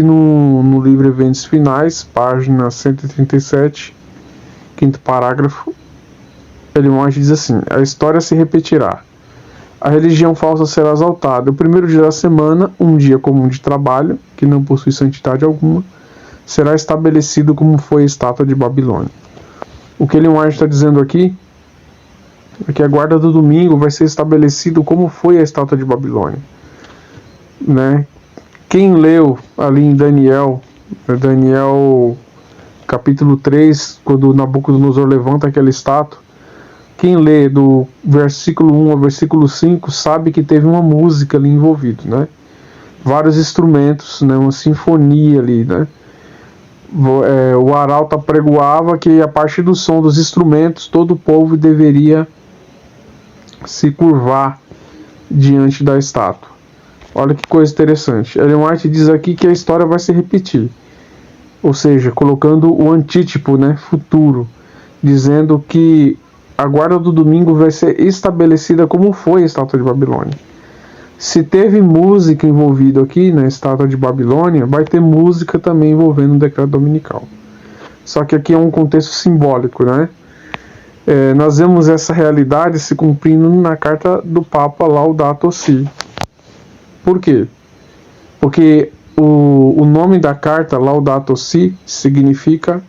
no livro Eventos Finais, página 137, quinto parágrafo, Ellen White diz assim: a história se repetirá. A religião falsa será exaltada. O primeiro dia da semana, um dia comum de trabalho, que não possui santidade alguma, será estabelecido como foi a estátua de Babilônia. O que Ellen White está dizendo aqui é que a guarda do domingo vai ser estabelecido como foi a estátua de Babilônia, né? Quem leu ali em Daniel capítulo 3, quando Nabucodonosor levanta aquela estátua, quem lê do versículo 1 ao versículo 5 sabe que teve uma música ali envolvida, né? Vários instrumentos, né? Uma sinfonia ali, né? O arauto apregoava que a partir do som dos instrumentos todo o povo deveria se curvar diante da estátua. Olha que coisa interessante. Ellen White diz aqui que a história vai se repetir, ou seja, colocando o antítipo, né, futuro, dizendo que a guarda do domingo vai ser estabelecida como foi a estátua de Babilônia. Se teve música envolvida aqui na estátua de Babilônia, vai ter música também envolvendo o decreto dominical. Só que aqui é um contexto simbólico, né? Nós vemos essa realidade se cumprindo na carta do Papa Laudato Si. Por quê? Porque o nome da carta, Laudato Si, significa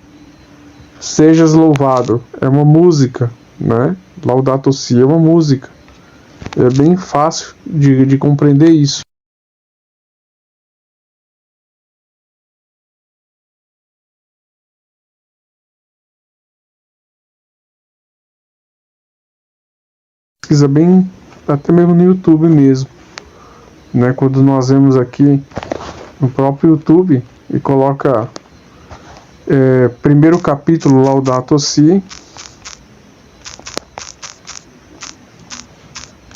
sejas louvado. É uma música, né? Laudato Si é uma música. É bem fácil de compreender isso. Pesquisa bem, até mesmo no YouTube mesmo, né? Quando nós vemos aqui no próprio YouTube e coloca primeiro capítulo Laudato Si,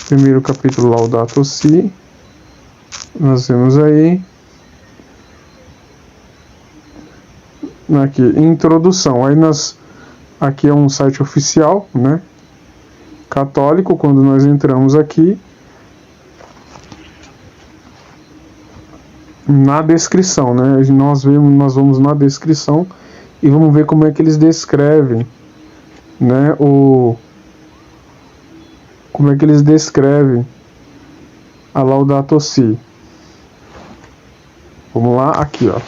primeiro capítulo Laudato Si, nós vemos aí aqui introdução. Aí aqui é um site oficial, né, católico. Quando nós entramos aqui na descrição, né, nós vamos na descrição e vamos ver como é que eles descrevem, né, como é que eles descrevem a Laudato Si. Vamos lá, aqui, ó.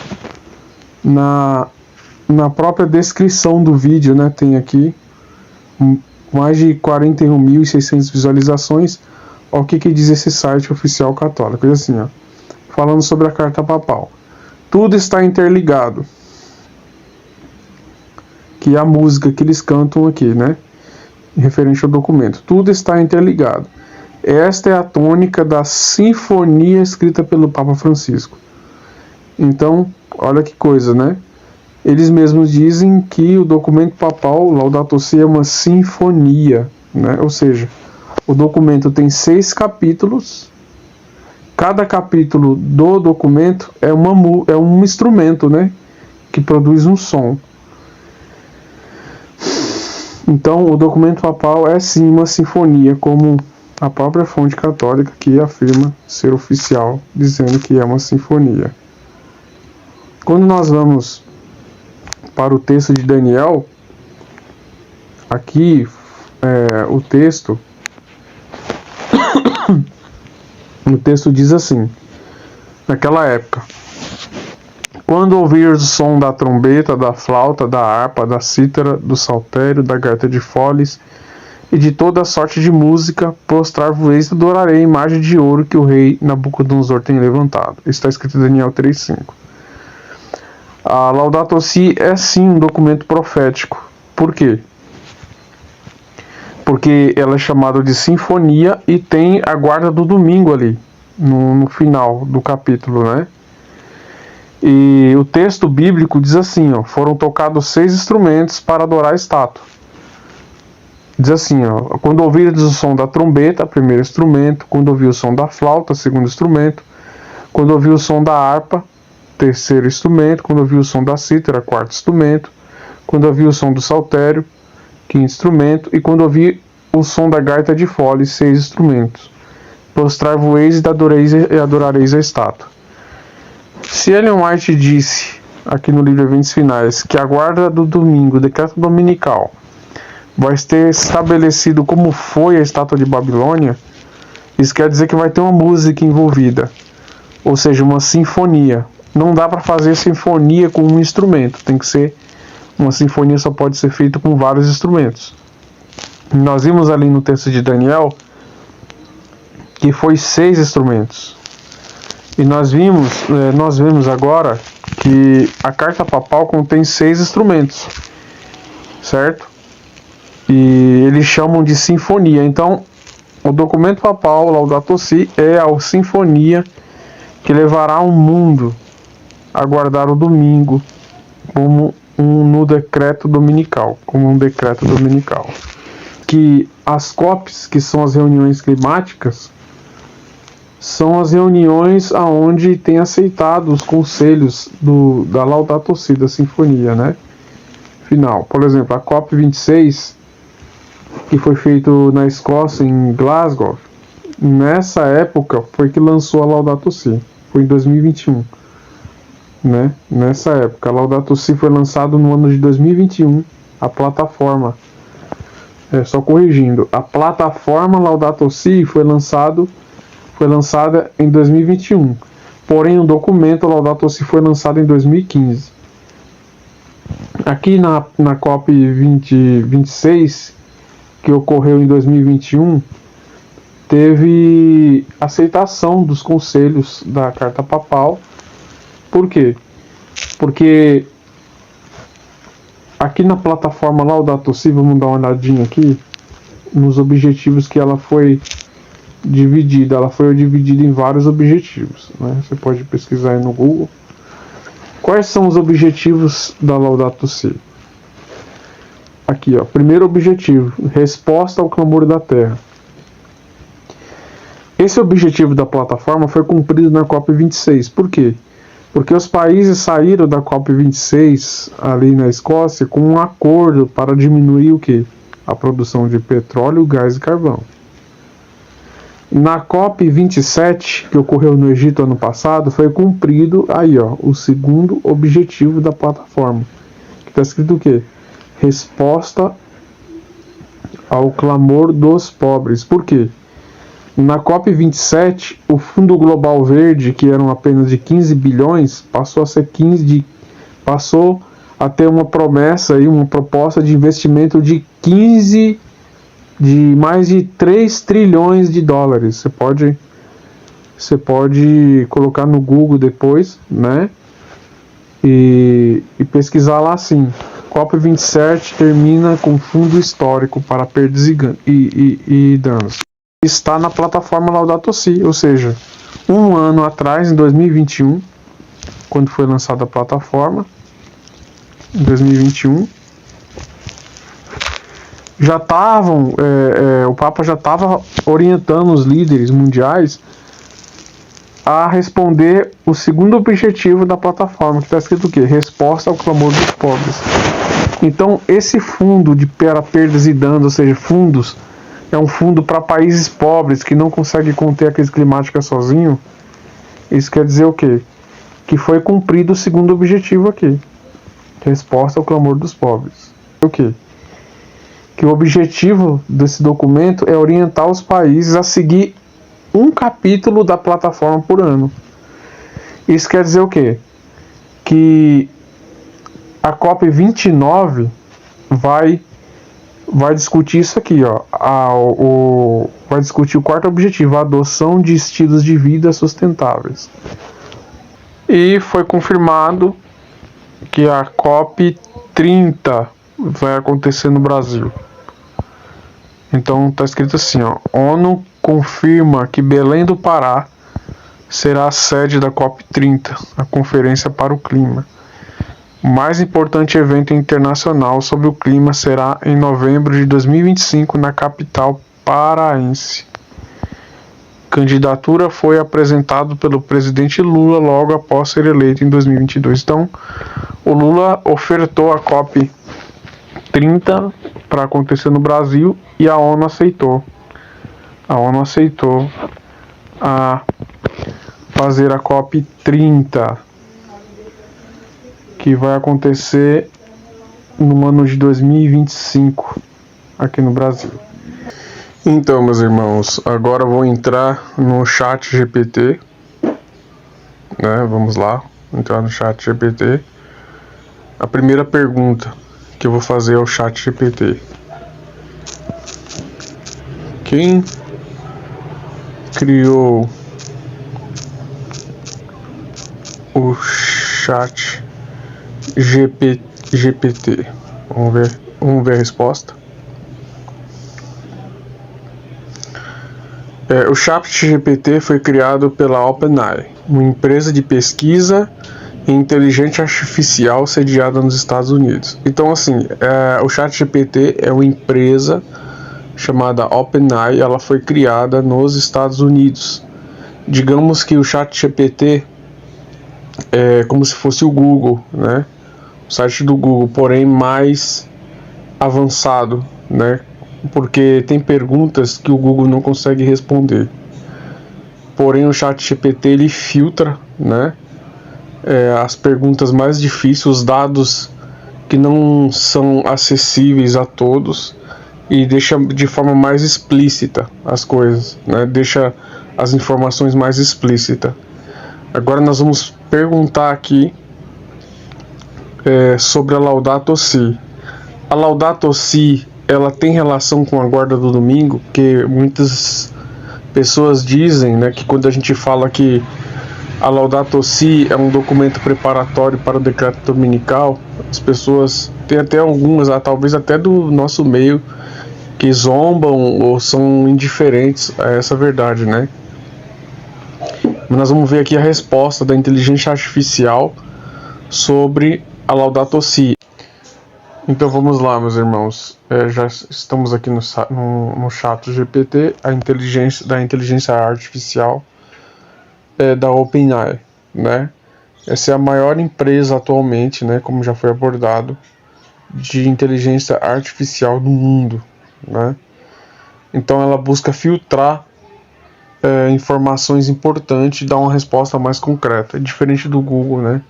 Na própria descrição do vídeo, né, tem aqui mais de 41.600 visualizações. Olha o que diz esse site oficial católico. Diz assim, ó, falando sobre a carta papal. Tudo está interligado. Que é a música que eles cantam aqui, né, referente ao documento. Tudo está interligado. Esta é a tônica da sinfonia escrita pelo Papa Francisco. Então, olha que coisa, né? Eles mesmos dizem que o documento papal, Laudato Si, é uma sinfonia, né? Ou seja, o documento tem 6 capítulos. Cada capítulo do documento é um instrumento, né, que produz um som. Então, o documento papal é sim uma sinfonia, como a própria fonte católica que afirma ser oficial, dizendo que é uma sinfonia. Quando nós vamos para o texto de Daniel, aqui o texto diz assim: naquela época, quando ouvires o som da trombeta, da flauta, da harpa, da cítara, do saltério, da gaita de foles e de toda sorte de música, prostrar-vos e adorarei a imagem de ouro que o rei Nabucodonosor tem levantado. Está escrito em Daniel 3:5. A Laudato Si é sim um documento profético. Por quê? Porque ela é chamada de sinfonia e tem a guarda do domingo ali, no final do capítulo, né? E o texto bíblico diz assim, ó, foram tocados 6 instrumentos para adorar a estátua. Diz assim, ó, quando ouvires o som da trombeta, primeiro instrumento, quando ouvir o som da flauta, segundo instrumento, quando ouvir o som da harpa, terceiro instrumento, quando ouvir o som da cítara, quarto instrumento, quando ouvir o som do saltério, quinto instrumento, e quando ouvir o som da gaita de foles, 6 instrumentos. Prostrar-vos-eis e adorareis a estátua. Se Ellen White disse, aqui no livro Eventos Finais, que a guarda do domingo, o decreto dominical, vai ter estabelecido como foi a estátua de Babilônia, isso quer dizer que vai ter uma música envolvida, ou seja, uma sinfonia. Não dá para fazer sinfonia com um instrumento, tem que ser uma sinfonia, só pode ser feita com vários instrumentos. Nós vimos ali no texto de Daniel que foi 6 instrumentos. E nós vemos agora que a carta papal contém 6 instrumentos, certo? E eles chamam de sinfonia. Então, o documento papal, Laudato Si, é a sinfonia que levará o mundo a guardar o domingo como no decreto dominical, como um decreto dominical. Que as COPs, que são as reuniões climáticas, são as reuniões aonde tem aceitado os conselhos da Laudato Si, da sinfonia, né? Final. Por exemplo, a COP26, que foi feito na Escócia, em Glasgow, nessa época foi que lançou a Laudato Si, foi em 2021, né? Nessa época, a Laudato Si foi lançado no ano de 2021, a plataforma, só corrigindo, a plataforma Laudato Si foi lançada em 2021, porém o documento Laudato Si foi lançado em 2015. Aqui na COP 26, que ocorreu em 2021, teve aceitação dos conselhos da Carta Papal. Por quê? Porque aqui na plataforma Laudato Si, vamos dar uma olhadinha aqui nos objetivos que ela foi dividida. Ela foi dividida em vários objetivos, né? Você pode pesquisar aí no Google. Quais são os objetivos da Laudato Si? Aqui, ó. Primeiro objetivo: resposta ao clamor da terra. Esse objetivo da plataforma foi cumprido na COP26. Por quê? Porque os países saíram da COP26 ali na Escócia com um acordo para diminuir o quê? A produção de petróleo, gás e carvão. Na COP27, que ocorreu no Egito ano passado, foi cumprido aí, ó, o segundo objetivo da plataforma. Que está escrito o quê? Resposta ao clamor dos pobres. Por quê? Na COP27, o Fundo Global Verde, que eram apenas de 15 bilhões, passou a ter uma promessa e uma proposta de investimento de mais de 3 trilhões de dólares. Você pode colocar no Google depois, né? E pesquisar lá assim. COP27 termina com fundo histórico para perdas e danos. Está na plataforma Laudato Si, ou seja, um ano atrás, em 2021, quando foi lançada a plataforma, em 2021, o Papa já estava orientando os líderes mundiais a responder o segundo objetivo da plataforma, que está escrito o quê? Resposta ao clamor dos pobres. Então, esse fundo para perdas e danos, ou seja, fundos, é um fundo para países pobres que não conseguem conter a crise climática sozinho. Isso quer dizer o quê? Que foi cumprido o segundo objetivo aqui. Resposta ao clamor dos pobres. O quê? Que o objetivo desse documento é orientar os países a seguir um capítulo da plataforma por ano. Isso quer dizer o quê? Que a COP29 vai discutir isso aqui, ó. Vai discutir o quarto objetivo, a adoção de estilos de vida sustentáveis. E foi confirmado que a COP30 vai acontecer no Brasil. Então tá escrito assim, ó: ONU confirma que Belém do Pará será a sede da COP30, a Conferência para o Clima. O mais importante evento internacional sobre o clima será em novembro de 2025 na capital paraense. Candidatura foi apresentada pelo presidente Lula logo após ser eleito em 2022. Então, o Lula ofertou a COP30 para acontecer no Brasil e a ONU aceitou. A ONU aceitou a fazer a COP30. que vai acontecer no ano de 2025 aqui no Brasil. Então, meus irmãos, agora eu vou entrar no chat GPT, né? Vamos lá, entrar no chat GPT. A primeira pergunta que eu vou fazer ao chat GPT: quem criou o chat GPT? Vamos ver a resposta. O chat GPT foi criado pela OpenAI, uma empresa de pesquisa em inteligência artificial sediada nos Estados Unidos. Então, assim, o chat GPT é uma empresa chamada OpenAI, ela foi criada nos Estados Unidos. Digamos que o chat GPT é como se fosse o Google, né? O site do Google, porém mais avançado, né? Porque tem perguntas que o Google não consegue responder. Porém, o ChatGPT ele filtra, né, as perguntas mais difíceis, os dados que não são acessíveis a todos, e deixa de forma mais explícita as coisas, né? Deixa as informações mais explícitas. Agora nós vamos perguntar aqui sobre a Laudato Si. A Laudato Si, ela tem relação com a guarda do domingo, porque muitas pessoas dizem, né, que quando a gente fala que a Laudato Si é um documento preparatório para o decreto dominical, as pessoas, tem até algumas, talvez até do nosso meio, que zombam ou são indiferentes a essa verdade, né? Mas nós vamos ver aqui a resposta da inteligência artificial sobre a Laudato Si. Então vamos lá, meus irmãos, já estamos aqui no chat GPT, da inteligência artificial da OpenAI, né? Essa é a maior empresa atualmente, né, como já foi abordado, de inteligência artificial do mundo, né? Então ela busca filtrar informações importantes e dar uma resposta mais concreta, diferente do Google, né,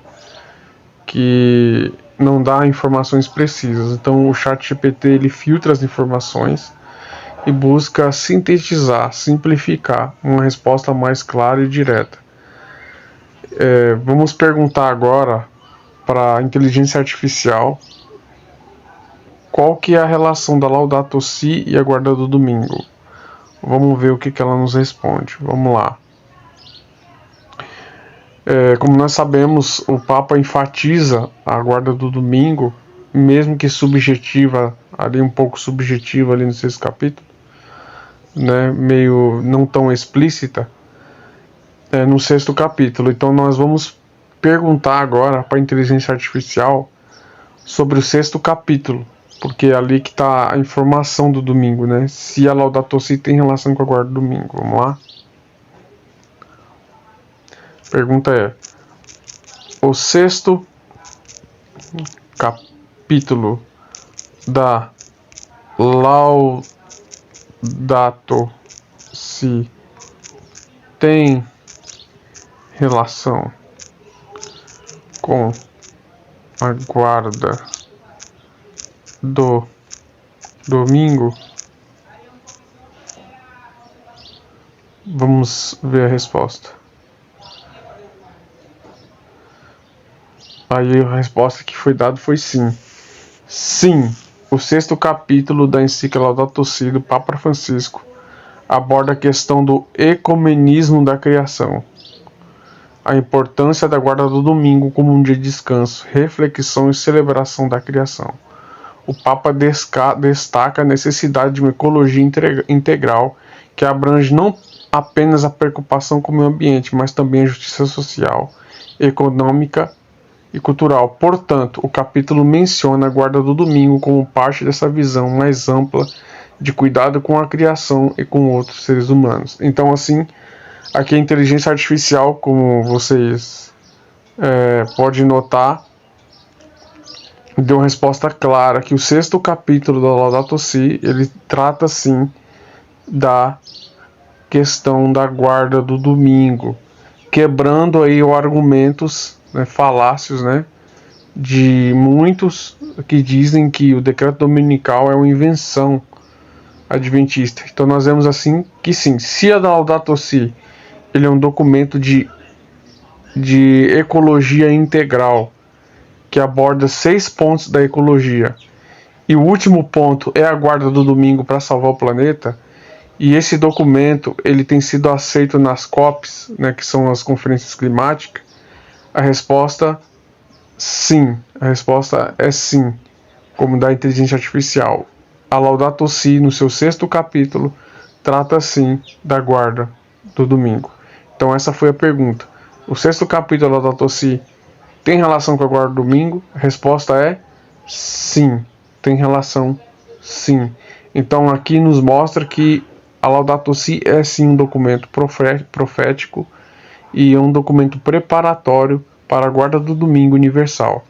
que não dá informações precisas. Então o ChatGPT ele filtra as informações e busca sintetizar, simplificar uma resposta mais clara e direta. Vamos perguntar agora para a inteligência artificial qual que é a relação da Laudato Si e a guarda do domingo. Vamos ver o que ela nos responde. Vamos lá. Como nós sabemos, o Papa enfatiza a guarda do domingo, mesmo que subjetiva, ali um pouco subjetiva ali no sexto capítulo, né, meio não tão explícita, no sexto capítulo. Então nós vamos perguntar agora para a inteligência artificial sobre o sexto capítulo, porque é ali que está a informação do domingo, né? Se a Laudato Si tem relação com a guarda do domingo. Vamos lá? Pergunta é: o sexto capítulo da Laudato Si tem relação com a guarda do domingo? Vamos ver a resposta. Aí a resposta que foi dada foi sim. Sim, o sexto capítulo da encíclica Laudato Si do Papa Francisco aborda a questão do ecumenismo da criação, a importância da guarda do domingo como um dia de descanso, reflexão e celebração da criação. O Papa destaca a necessidade de uma ecologia integral que abrange não apenas a preocupação com o meio ambiente, mas também a justiça social, econômica e cultural. Portanto, o capítulo menciona a guarda do domingo como parte dessa visão mais ampla de cuidado com a criação e com outros seres humanos. Então, assim, aqui a inteligência artificial, como vocês podem notar, deu uma resposta clara que o sexto capítulo da Laudato Si, ele trata sim da questão da guarda do domingo, quebrando aí os argumentos, falácios, de muitos que dizem que o decreto dominical é uma invenção adventista. Então nós vemos assim que sim, se a Laudato Si ele é um documento de ecologia integral que aborda 6 pontos da ecologia, e o último ponto é a guarda do domingo para salvar o planeta, e esse documento ele tem sido aceito nas COPs, né, que são as conferências climáticas, a resposta sim, a resposta é sim, como da inteligência artificial. A Laudato Si, no seu 6º capítulo, trata sim da guarda do domingo. Então essa foi a pergunta. O 6º capítulo da Laudato Si tem relação com a guarda do domingo? A resposta é sim, tem relação sim. Então aqui nos mostra que a Laudato Si é sim um documento profético e um documento preparatório para a guarda do domingo universal.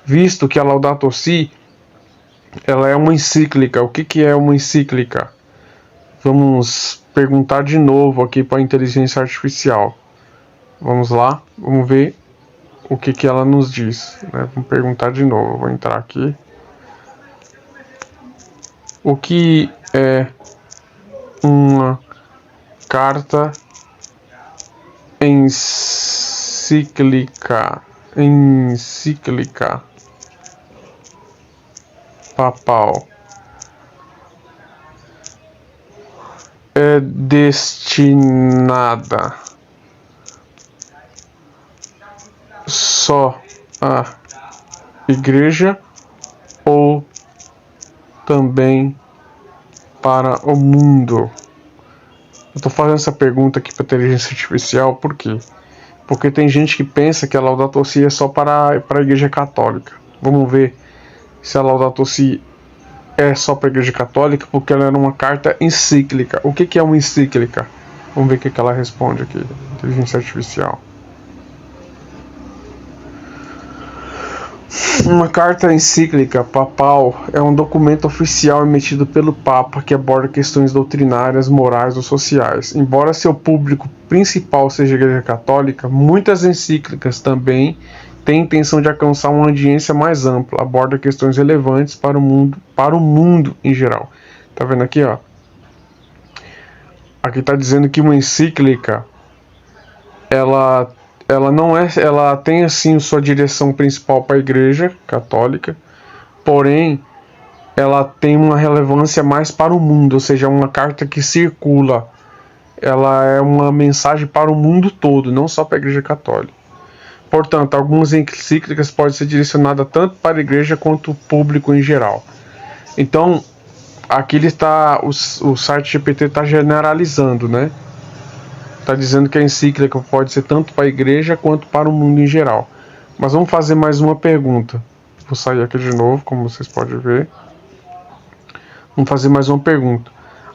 Visto que a Laudato Si ela é uma encíclica. O que é uma encíclica? Vamos perguntar de novo aqui para a inteligência artificial. Vamos lá, vamos ver o que ela nos diz, né? Vamos perguntar de novo. Vou entrar aqui. O que é uma carta encíclica papal? É destinada só à igreja ou também para o mundo? Eu estou fazendo essa pergunta aqui para a inteligência artificial, por quê? Porque tem gente que pensa que a Laudato Si é só para a igreja católica. Vamos ver se a Laudato Si é só para a igreja católica, porque ela era uma carta encíclica. O que é uma encíclica? Vamos ver o que ela responde aqui, inteligência artificial. Uma carta encíclica papal é um documento oficial emitido pelo Papa que aborda questões doutrinárias, morais ou sociais. Embora seu público principal seja a Igreja Católica, muitas encíclicas também têm a intenção de alcançar uma audiência mais ampla, aborda questões relevantes para o mundo em geral. Tá vendo aqui, ó? Aqui está dizendo que uma encíclica ela tem assim sua direção principal para a Igreja Católica, porém ela tem uma relevância mais para o mundo, ou seja, uma carta que circula, ela é uma mensagem para o mundo todo, não só para a Igreja Católica. Portanto, algumas encíclicas podem ser direcionadas tanto para a Igreja quanto o público em geral. Então, aqui ele está, o site GPT está generalizando, né? Está dizendo que a encíclica pode ser tanto para a igreja quanto para o mundo em geral. Mas vamos fazer mais uma pergunta. Vou sair aqui de novo, como vocês podem ver. Vamos fazer mais uma pergunta.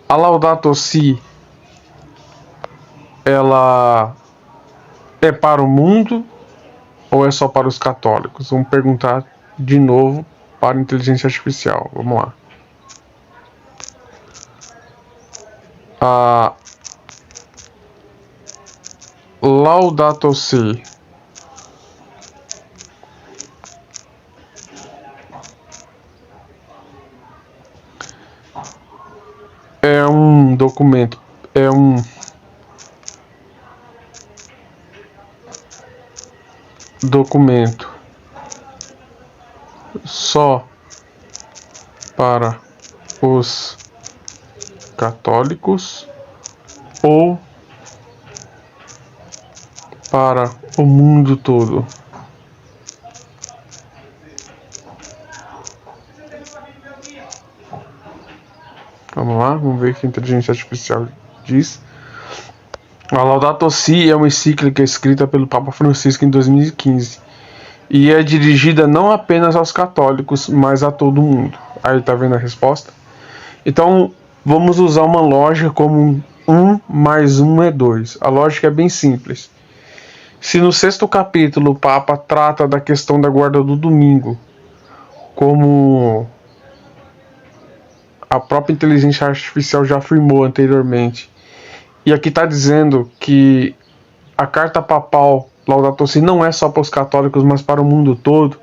A Laudato Si, ela é para o mundo ou é só para os católicos? Vamos perguntar de novo para a inteligência artificial. Vamos lá. A Laudato Si é um documento só para os católicos ou para o mundo todo? Vamos lá, vamos ver o que a inteligência artificial diz. A Laudato Si é uma encíclica escrita pelo Papa Francisco em 2015 e é dirigida não apenas aos católicos, mas a todo mundo. Aí tá vendo a resposta? Então vamos usar uma lógica como 1 mais 1 é 2. A lógica é bem simples. Se no 6º capítulo o Papa trata da questão da guarda do domingo, como a própria inteligência artificial já afirmou anteriormente, e aqui está dizendo que a carta papal Laudato Si não é só para os católicos, mas para o mundo todo,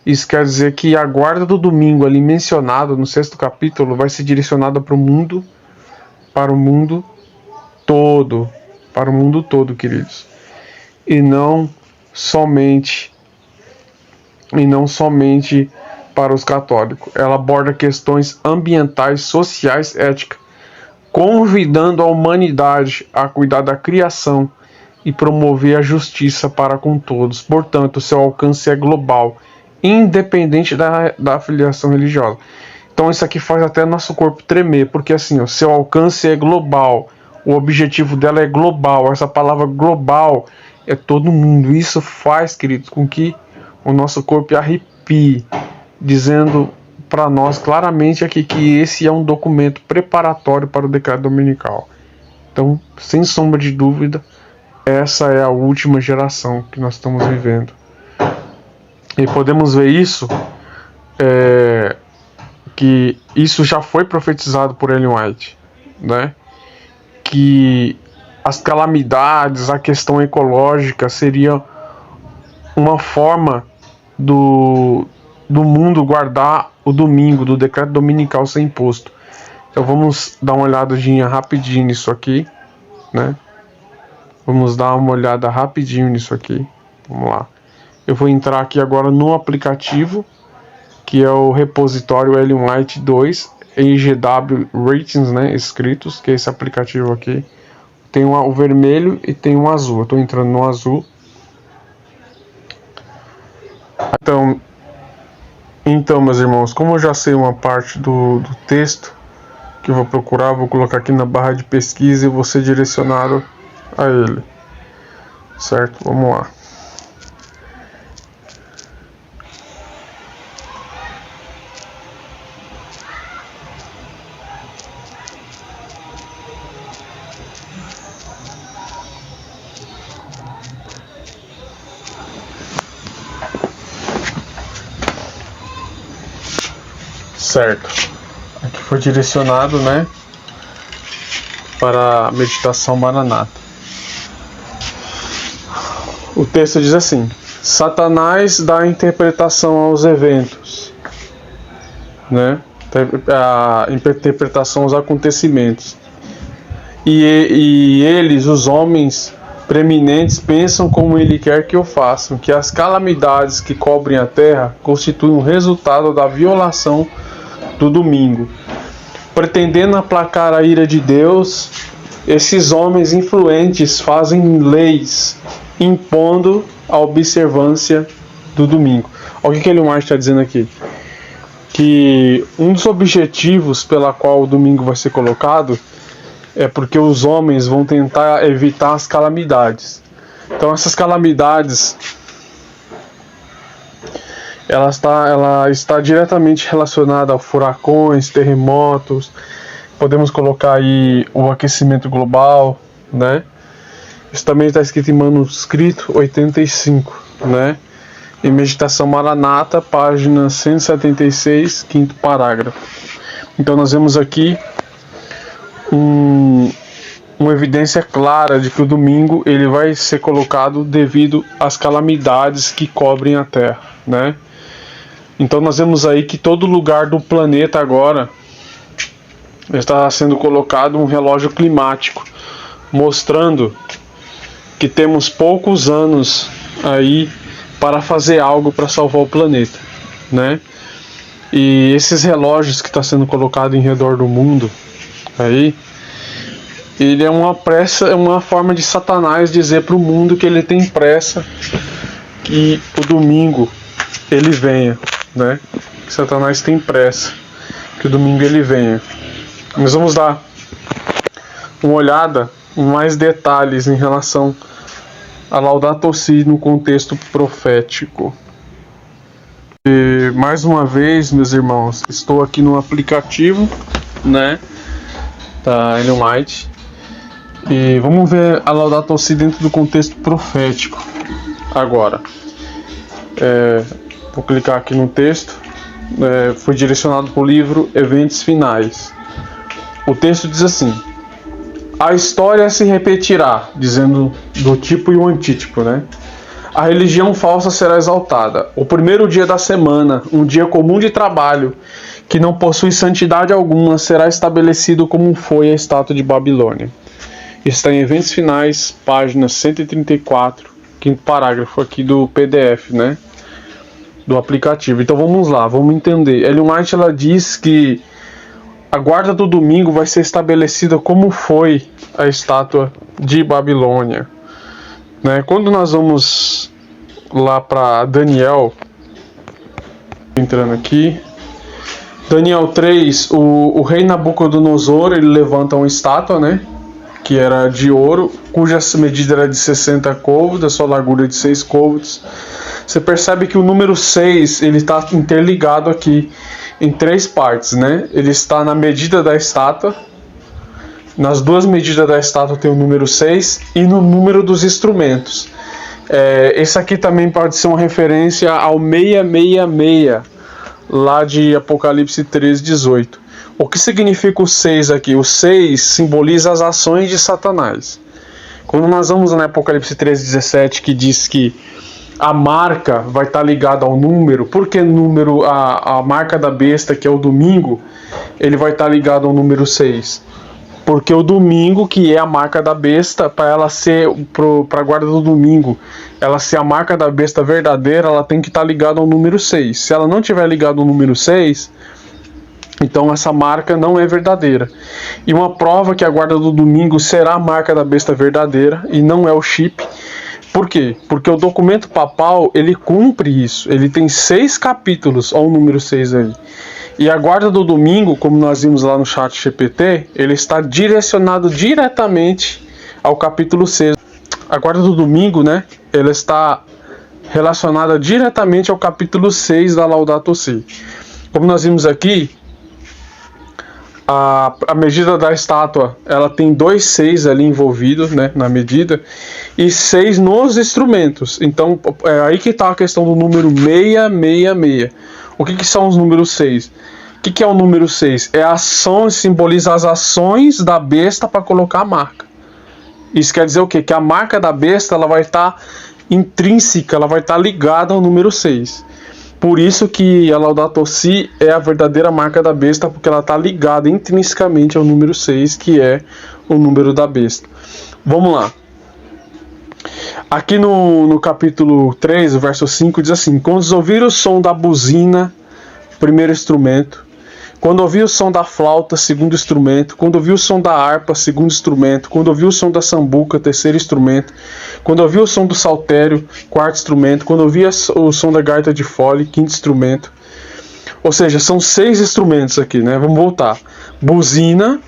Isso quer dizer que a guarda do domingo ali mencionado no 6º capítulo vai ser direcionada para o mundo todo, queridos, e não somente para os católicos. Ela aborda questões ambientais, sociais, éticas, convidando a humanidade a cuidar da criação e promover a justiça para com todos. Portanto, seu alcance é global, independente da afiliação religiosa. Então isso aqui faz até nosso corpo tremer, porque assim, o seu alcance é global, o objetivo dela é global. Essa palavra global é todo mundo. Isso faz, queridos, com que o nosso corpo arrepie, dizendo para nós claramente aqui que esse é um documento preparatório para o decreto dominical. Então, sem sombra de dúvida, essa é a última geração que nós estamos vivendo. E podemos ver isso, que isso já foi profetizado por Ellen White, né? Que as calamidades, a questão ecológica seria uma forma do mundo guardar o domingo, do decreto dominical ser imposto. Então vamos dar uma olhadinha rapidinho nisso aqui, né? Vamos dar uma olhada rapidinho nisso aqui. Vamos lá. Eu vou entrar aqui agora no aplicativo, que é o repositório Ellen White 2 EGW Ratings, né, escritos, que é esse aplicativo aqui. Tem o vermelho e tem um azul. Eu estou entrando no azul. Então, meus irmãos, como eu já sei uma parte do texto que eu vou procurar, vou colocar aqui na barra de pesquisa e vou ser direcionado a ele. Certo? Vamos lá. Certo. Aqui foi direcionado, né, para a meditação Maranata. O texto diz assim: Satanás dá interpretação aos eventos, né, a interpretação aos acontecimentos. E eles, os homens preeminentes, pensam como ele quer que o façam, que as calamidades que cobrem a terra constituem um resultado da violação do domingo. Pretendendo aplacar a ira de Deus, esses homens influentes fazem leis impondo a observância do domingo. Olha o que Ellen White está dizendo aqui. Que um dos objetivos pela qual o domingo vai ser colocado é porque os homens vão tentar evitar as calamidades. Então essas calamidades, ela está diretamente relacionada a furacões, terremotos. Podemos colocar aí o aquecimento global, né? Isso também está escrito em manuscrito 85, né? Em Meditação Maranata, página 176, quinto parágrafo. Então nós vemos aqui uma evidência clara de que o domingo ele vai ser colocado devido às calamidades que cobrem a Terra, né? Então nós vemos aí que todo lugar do planeta agora está sendo colocado um relógio climático, mostrando que temos poucos anos aí para fazer algo para salvar o planeta, né? E esses relógios que está sendo colocado em redor do mundo aí, ele é uma pressa, é uma forma de Satanás dizer para o mundo que ele tem pressa que o domingo ele venha, né? Que Satanás tem pressa que o domingo ele venha. Nós vamos dar uma olhada em mais detalhes em relação a Laudato Si no contexto profético. E, mais uma vez, meus irmãos, estou aqui no aplicativo, né, da Ellen White, e vamos ver a Laudato Si dentro do contexto profético. Agora, vou clicar aqui no texto. Foi direcionado para o livro Eventos Finais. O texto diz assim: a história se repetirá, dizendo do tipo e o antítipo, né? A religião falsa será exaltada. O primeiro dia da semana, um dia comum de trabalho, que não possui santidade alguma, será estabelecido como foi a estátua de Babilônia. Está em Eventos Finais, página 134, quinto parágrafo aqui do PDF, né? Do aplicativo. Então vamos lá, vamos entender. Ellen White, ela diz que a guarda do domingo vai ser estabelecida como foi a estátua de Babilônia, né? Quando nós vamos lá para Daniel, entrando aqui, Daniel 3, o rei Nabucodonosor, ele levanta uma estátua, né, que era de ouro, cuja medida era de 60 côvados, a sua largura de 6 côvados. Você percebe que o número 6, ele está interligado aqui em 3 partes, né? Ele está na medida da estátua, nas duas medidas da estátua tem o número 6 e no número dos instrumentos. Esse aqui também pode ser uma referência ao 666, lá de Apocalipse 13:18. O que significa o 6 aqui? O 6 simboliza as ações de Satanás. Quando nós vamos na Apocalipse 13:17, que diz que a marca vai estar ligada ao número, porque número, a marca da besta, que é o domingo, ele vai estar ligado ao número 6. Porque o domingo, que é a marca da besta, para ela ser, para a guarda do domingo, ela ser a marca da besta verdadeira, ela tem que estar ligada ao número 6. Se ela não tiver ligada ao número 6, então essa marca não é verdadeira. E uma prova que a guarda do domingo será a marca da besta verdadeira e não é o chip. Por quê? Porque o documento papal, ele cumpre isso. Ele tem 6 capítulos, olha o número 6 aí. E a guarda do domingo, como nós vimos lá no chat GPT, ele está direcionado diretamente ao capítulo 6. A guarda do domingo, né, ela está relacionada diretamente ao capítulo 6 da Laudato Si. Como nós vimos aqui, a medida da estátua, ela tem 2 6 ali envolvidos, né, na medida, e 6 nos instrumentos. Então, é aí que está a questão do número 666. O que são os números 6? O que é o número 6? É a ação, simboliza as ações da besta para colocar a marca. Isso quer dizer o quê? Que a marca da besta, ela vai estar intrínseca, ela vai estar ligada ao número 6. Por isso que a Laudato Si é a verdadeira marca da besta, porque ela está ligada intrinsecamente ao número 6, que é o número da besta. Vamos lá. Aqui no capítulo 3, verso 5, diz assim: quando ouviram o som da buzina, primeiro instrumento, quando ouviu o som da flauta, segundo instrumento, quando ouviu o som da harpa, segundo instrumento, quando ouviu o som da sambuca, terceiro instrumento, quando ouviu o som do saltério, quarto instrumento, quando ouviu o som da gaita de fole, quinto instrumento. Ou seja, são 6 instrumentos aqui, né? Vamos voltar. Buzina,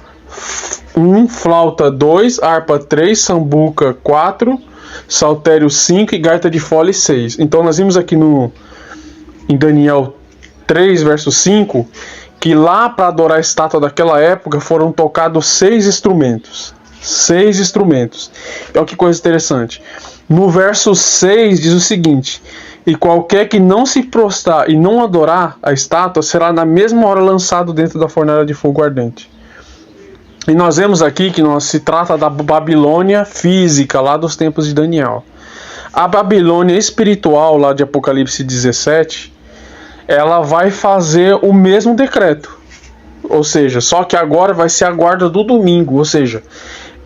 1, flauta 2, harpa 3, sambuca 4, saltério 5 e gaita de fole 6. Então nós vimos aqui em Daniel 3, verso 5, que lá para adorar a estátua daquela época foram tocados 6 instrumentos. 6 instrumentos. Olha que coisa interessante. No verso 6 diz o seguinte: e qualquer que não se prostrar e não adorar a estátua será na mesma hora lançado dentro da fornalha de fogo ardente. E nós vemos aqui que se trata da Babilônia física, lá dos tempos de Daniel. A Babilônia espiritual, lá de Apocalipse 17, ela vai fazer o mesmo decreto. Ou seja, só que agora vai ser a guarda do domingo. Ou seja,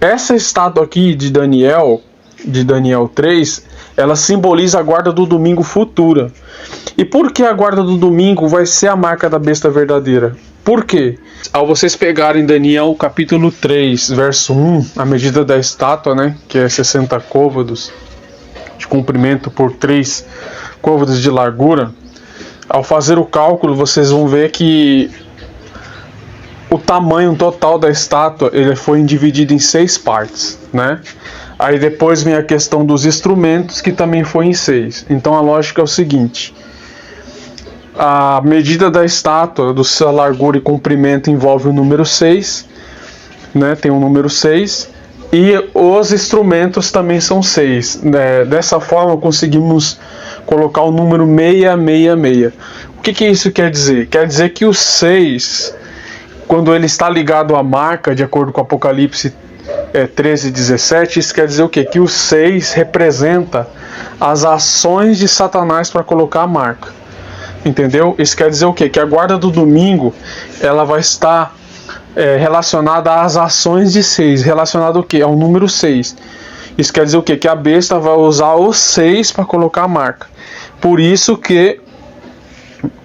essa estátua aqui de Daniel 3, ela simboliza a guarda do domingo futura. E por que a guarda do domingo vai ser a marca da besta verdadeira? Por quê? Ao vocês pegarem Daniel capítulo 3, verso 1, a medida da estátua, né, que é 60 côvados de comprimento por 3 côvados de largura, ao fazer o cálculo, vocês vão ver que o tamanho total da estátua ele foi dividido em 6 partes, né? Aí depois vem a questão dos instrumentos, que também foi em 6. Então a lógica é o seguinte: a medida da estátua, do sua largura e comprimento, envolve o número 6, né? Tem o número 6. E os instrumentos também são 6. Dessa forma conseguimos colocar o número 666. O que isso quer dizer? Quer dizer que o 6, quando ele está ligado à marca, de acordo com Apocalipse 13:17, isso quer dizer o quê? Que o 6 representa as ações de Satanás para colocar a marca. Entendeu? Isso quer dizer o quê? Que a guarda do domingo, ela vai estar relacionada às ações de 6. Relacionada ao quê? Ao número 6. Isso quer dizer o quê? Que a besta vai usar o 6 para colocar a marca. Por isso que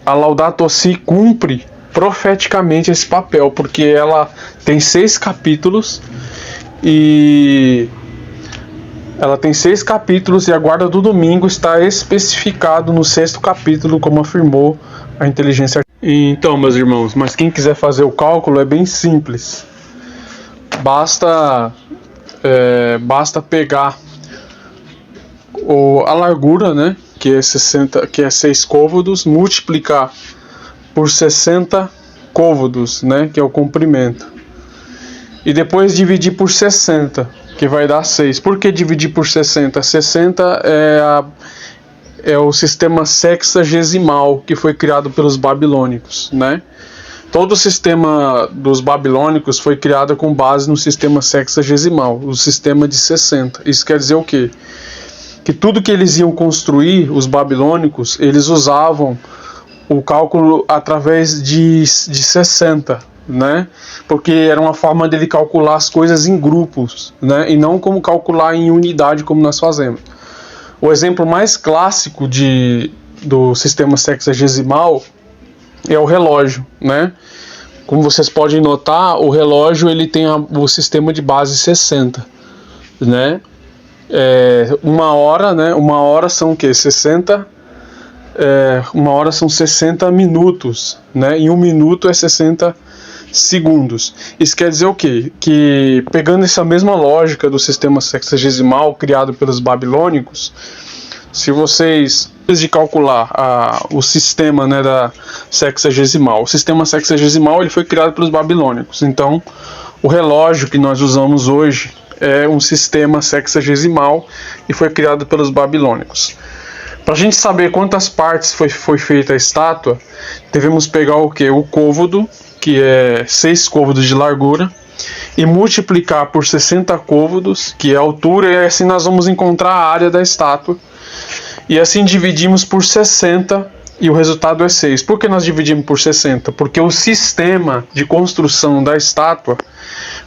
a Laudato Si cumpre profeticamente esse papel, porque ela tem 6 capítulos e a guarda do domingo está especificado no 6º capítulo, como afirmou a inteligência artificial. Então, meus irmãos, mas quem quiser fazer o cálculo é bem simples. Basta pegar a largura, né, que é 6 côvados, multiplicar por 60 côvados, né, que é o comprimento, e depois dividir por 60, que vai dar 6. Por que dividir por 60? 60 é o sistema sexagesimal que foi criado pelos babilônicos, né? Todo o sistema dos babilônicos foi criado com base no sistema sexagesimal, o sistema de 60. Isso quer dizer o quê? Que tudo que eles iam construir, os babilônicos, eles usavam o cálculo através de 60, né? Porque era uma forma dele calcular as coisas em grupos, né? E não como calcular em unidade como nós fazemos. O exemplo mais clássico do sistema sexagesimal é o relógio, né? Como vocês podem notar, o relógio ele tem o sistema de base 60, né? Uma hora, né? Uma hora são o quê? 60. Uma hora são 60 minutos, né? E um minuto é 60 segundos. Isso quer dizer o quê? Que pegando essa mesma lógica do sistema sexagesimal criado pelos babilônicos, se vocês de calcular o sistema, né, da sexagesimal, o sistema sexagesimal ele foi criado pelos babilônicos. Então, o relógio que nós usamos hoje é um sistema sexagesimal e foi criado pelos babilônicos. Para a gente saber quantas partes foi feita a estátua, devemos pegar o que? O côvado, que é 6 côvados de largura, e multiplicar por 60 côvados, que é a altura, e assim nós vamos encontrar a área da estátua. E assim dividimos por 60 e o resultado é 6. Por que nós dividimos por 60? Porque o sistema de construção da estátua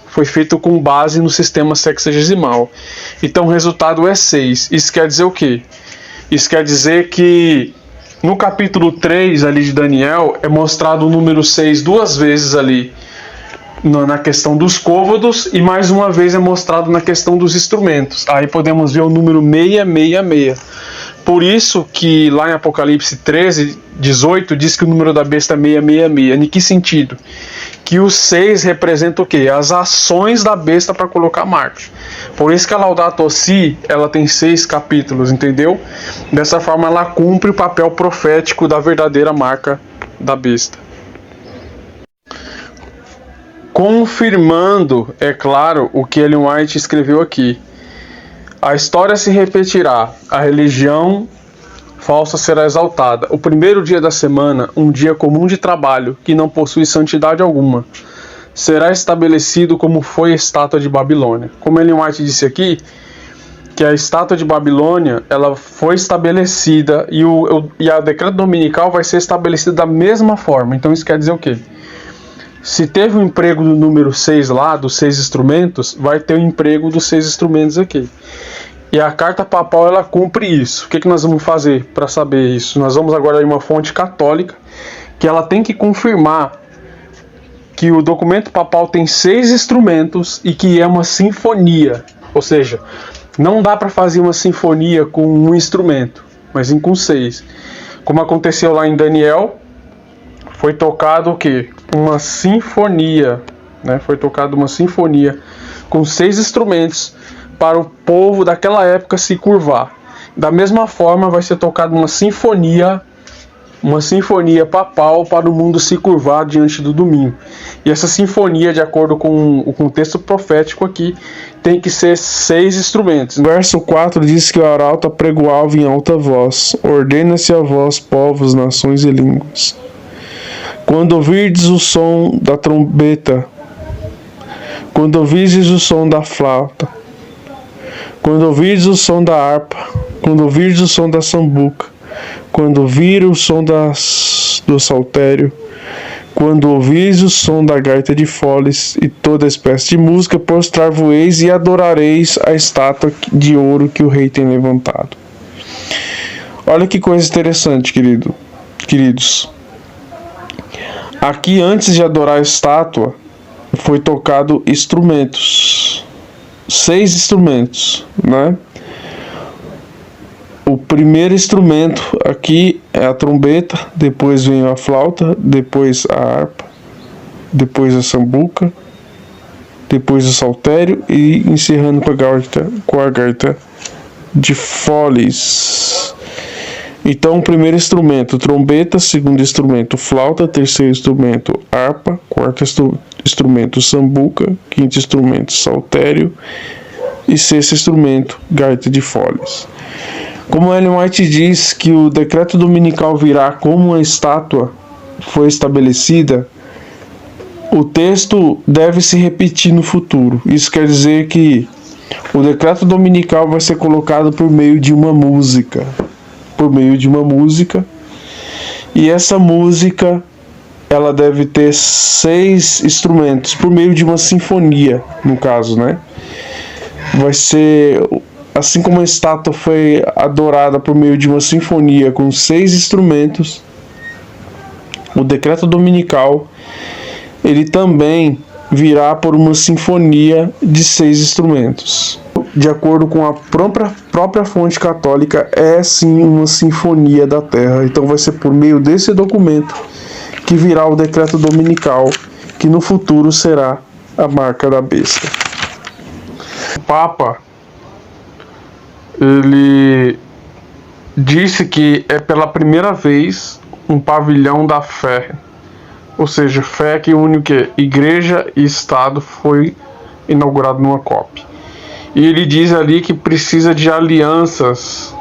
foi feito com base no sistema sexagesimal. Então o resultado é 6. Isso quer dizer o quê? Isso quer dizer que no capítulo 3 ali de Daniel é mostrado o número 6 duas vezes ali na questão dos côvados e mais uma vez é mostrado na questão dos instrumentos. Aí podemos ver o número 666. Por isso que lá em Apocalipse 13, 18 diz que o número da besta é 666. Em que sentido? Que o 6 representa o quê? As ações da besta para colocar a marca. Por isso que a Laudato Si, ela tem 6 capítulos, entendeu? Dessa forma ela cumpre o papel profético da verdadeira marca da besta. Confirmando, é claro, o que Ellen White escreveu aqui. A história se repetirá, a religião falsa será exaltada. O primeiro dia da semana, um dia comum de trabalho, que não possui santidade alguma, será estabelecido como foi a estátua de Babilônia. Como Ellen White disse aqui, que a estátua de Babilônia ela foi estabelecida e a decreto dominical vai ser estabelecida da mesma forma. Então isso quer dizer o quê? Se teve o emprego do número 6 lá, dos 6 instrumentos, vai ter o emprego dos 6 instrumentos aqui. E a carta papal, ela cumpre isso. O que nós vamos fazer para saber isso? Nós vamos agora em uma fonte católica, que ela tem que confirmar que o documento papal tem 6 instrumentos e que é uma sinfonia. Ou seja, não dá para fazer uma sinfonia com um instrumento, mas sim com 6. Como aconteceu lá em Daniel, foi tocado o quê? Uma sinfonia, né? Foi tocada uma sinfonia com 6 instrumentos para o povo daquela época se curvar. Da mesma forma vai ser tocada uma sinfonia papal para o mundo se curvar diante do domingo. E essa sinfonia, de acordo com o contexto profético aqui, tem que ser 6 instrumentos. Verso 4 diz que o arauto apregoava em alta voz: ordena-se a vós, povos, nações e línguas. Quando ouvirdes o som da trombeta, quando ouvirdes o som da flauta, quando ouvirdes o som da harpa, quando ouvires o som da sambuca, quando ouvir o som do saltério, quando ouvires o som da gaita de foles e toda espécie de música, prostrar-vos-eis e adorareis a estátua de ouro que o rei tem levantado. Olha que coisa interessante, queridos. Aqui, antes de adorar a estátua, foi tocado instrumentos. 6 instrumentos, né? O primeiro instrumento aqui é a trombeta, depois vem a flauta, depois a harpa, depois a sambuca, depois o saltério e encerrando com a gaita de foles. Então, o primeiro instrumento, trombeta, segundo instrumento, flauta, terceiro instrumento, harpa, quarto instrumento, sambuca, quinto instrumento, saltério e sexto instrumento, gaita de foles. Como Ellen White diz que o decreto dominical virá como uma estátua foi estabelecida, o texto deve se repetir no futuro. Isso quer dizer que o decreto dominical vai ser colocado por meio de uma música. E essa música ela deve ter 6 instrumentos por meio de uma sinfonia, no caso, né? Vai ser assim como a estátua foi adorada por meio de uma sinfonia com 6 instrumentos. O decreto dominical ele também virá por uma sinfonia de 6 instrumentos. De acordo com a própria fonte católica, é sim uma sinfonia da terra. Então vai ser por meio desse documento que virá o decreto dominical, que no futuro será a marca da besta. O Papa, ele disse que é pela primeira vez um pavilhão da fé, ou seja, fé que une o que? Igreja e Estado, foi inaugurado numa COP. E ele diz ali que precisa de alianças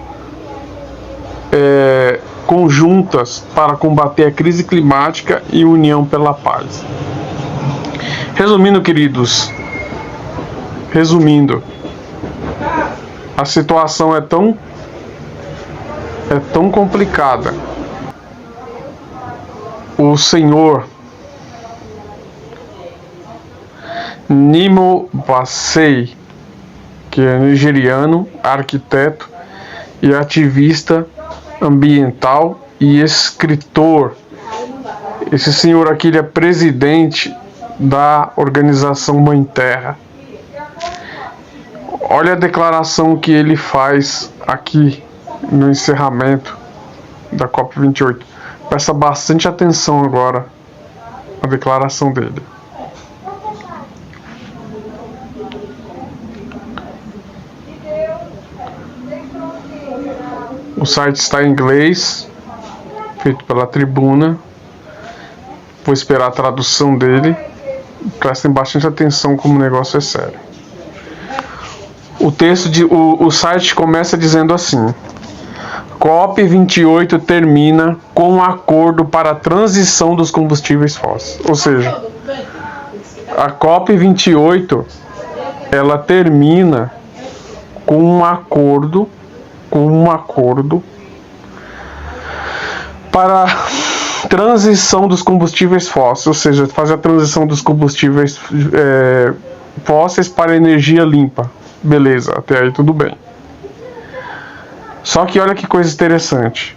conjuntas para combater a crise climática e união pela paz. Resumindo, queridos, a situação é tão complicada. O senhor Nimo Bassey, que é nigeriano, arquiteto e ativista ambiental e escritor. Esse senhor aqui ele é presidente da organização Mãe Terra. Olha a declaração que ele faz aqui no encerramento da COP28. Presta bastante atenção agora à declaração dele. O site está em inglês, feito pela Tribuna. Vou esperar a tradução dele. Prestem bastante atenção como o negócio é sério. O site começa dizendo assim: COP28 termina com um acordo para a transição dos combustíveis fósseis. Ou seja, a COP28 ela termina com um acordo para a transição dos combustíveis fósseis, ou seja, fazer a transição dos combustíveis fósseis para energia limpa. Beleza, até aí tudo bem. Só que olha que coisa interessante.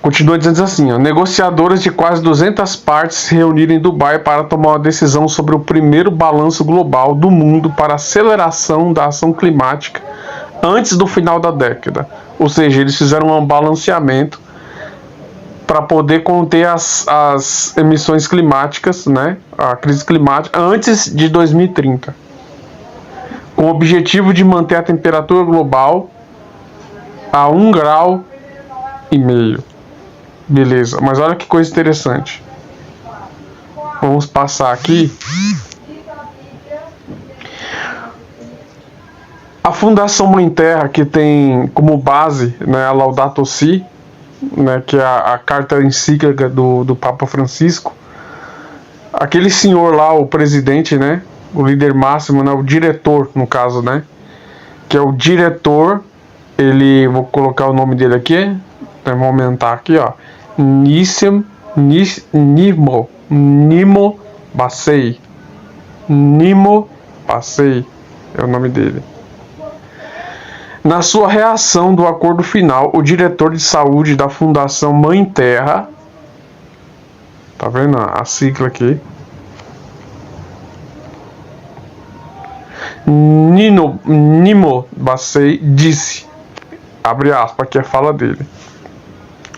Continua dizendo assim, negociadores de quase 200 partes se reuniram em Dubai para tomar uma decisão sobre o primeiro balanço global do mundo para aceleração da ação climática antes do final da década. Ou seja, eles fizeram um balanceamento para poder conter as emissões climáticas, né, a crise climática, antes de 2030. Com o objetivo de manter a temperatura global a 1,5 grau. Beleza, mas olha que coisa interessante. Vamos passar aqui. A Fundação Mãe Terra, que tem como base, né, a Laudato Si, né, que é a carta encíclica do Papa Francisco. Aquele senhor lá, o presidente, né, o líder máximo, né, o diretor, no caso, né, que é o diretor, vou colocar o nome dele aqui, vamos aumentar aqui, ó, Nimo Bassey. Nimo Bassey é o nome dele. Na sua reação do acordo final, o diretor de saúde da Fundação Mãe Terra, tá vendo a sigla aqui, Nimo Bassey, disse, abre aspas, aqui é a fala dele.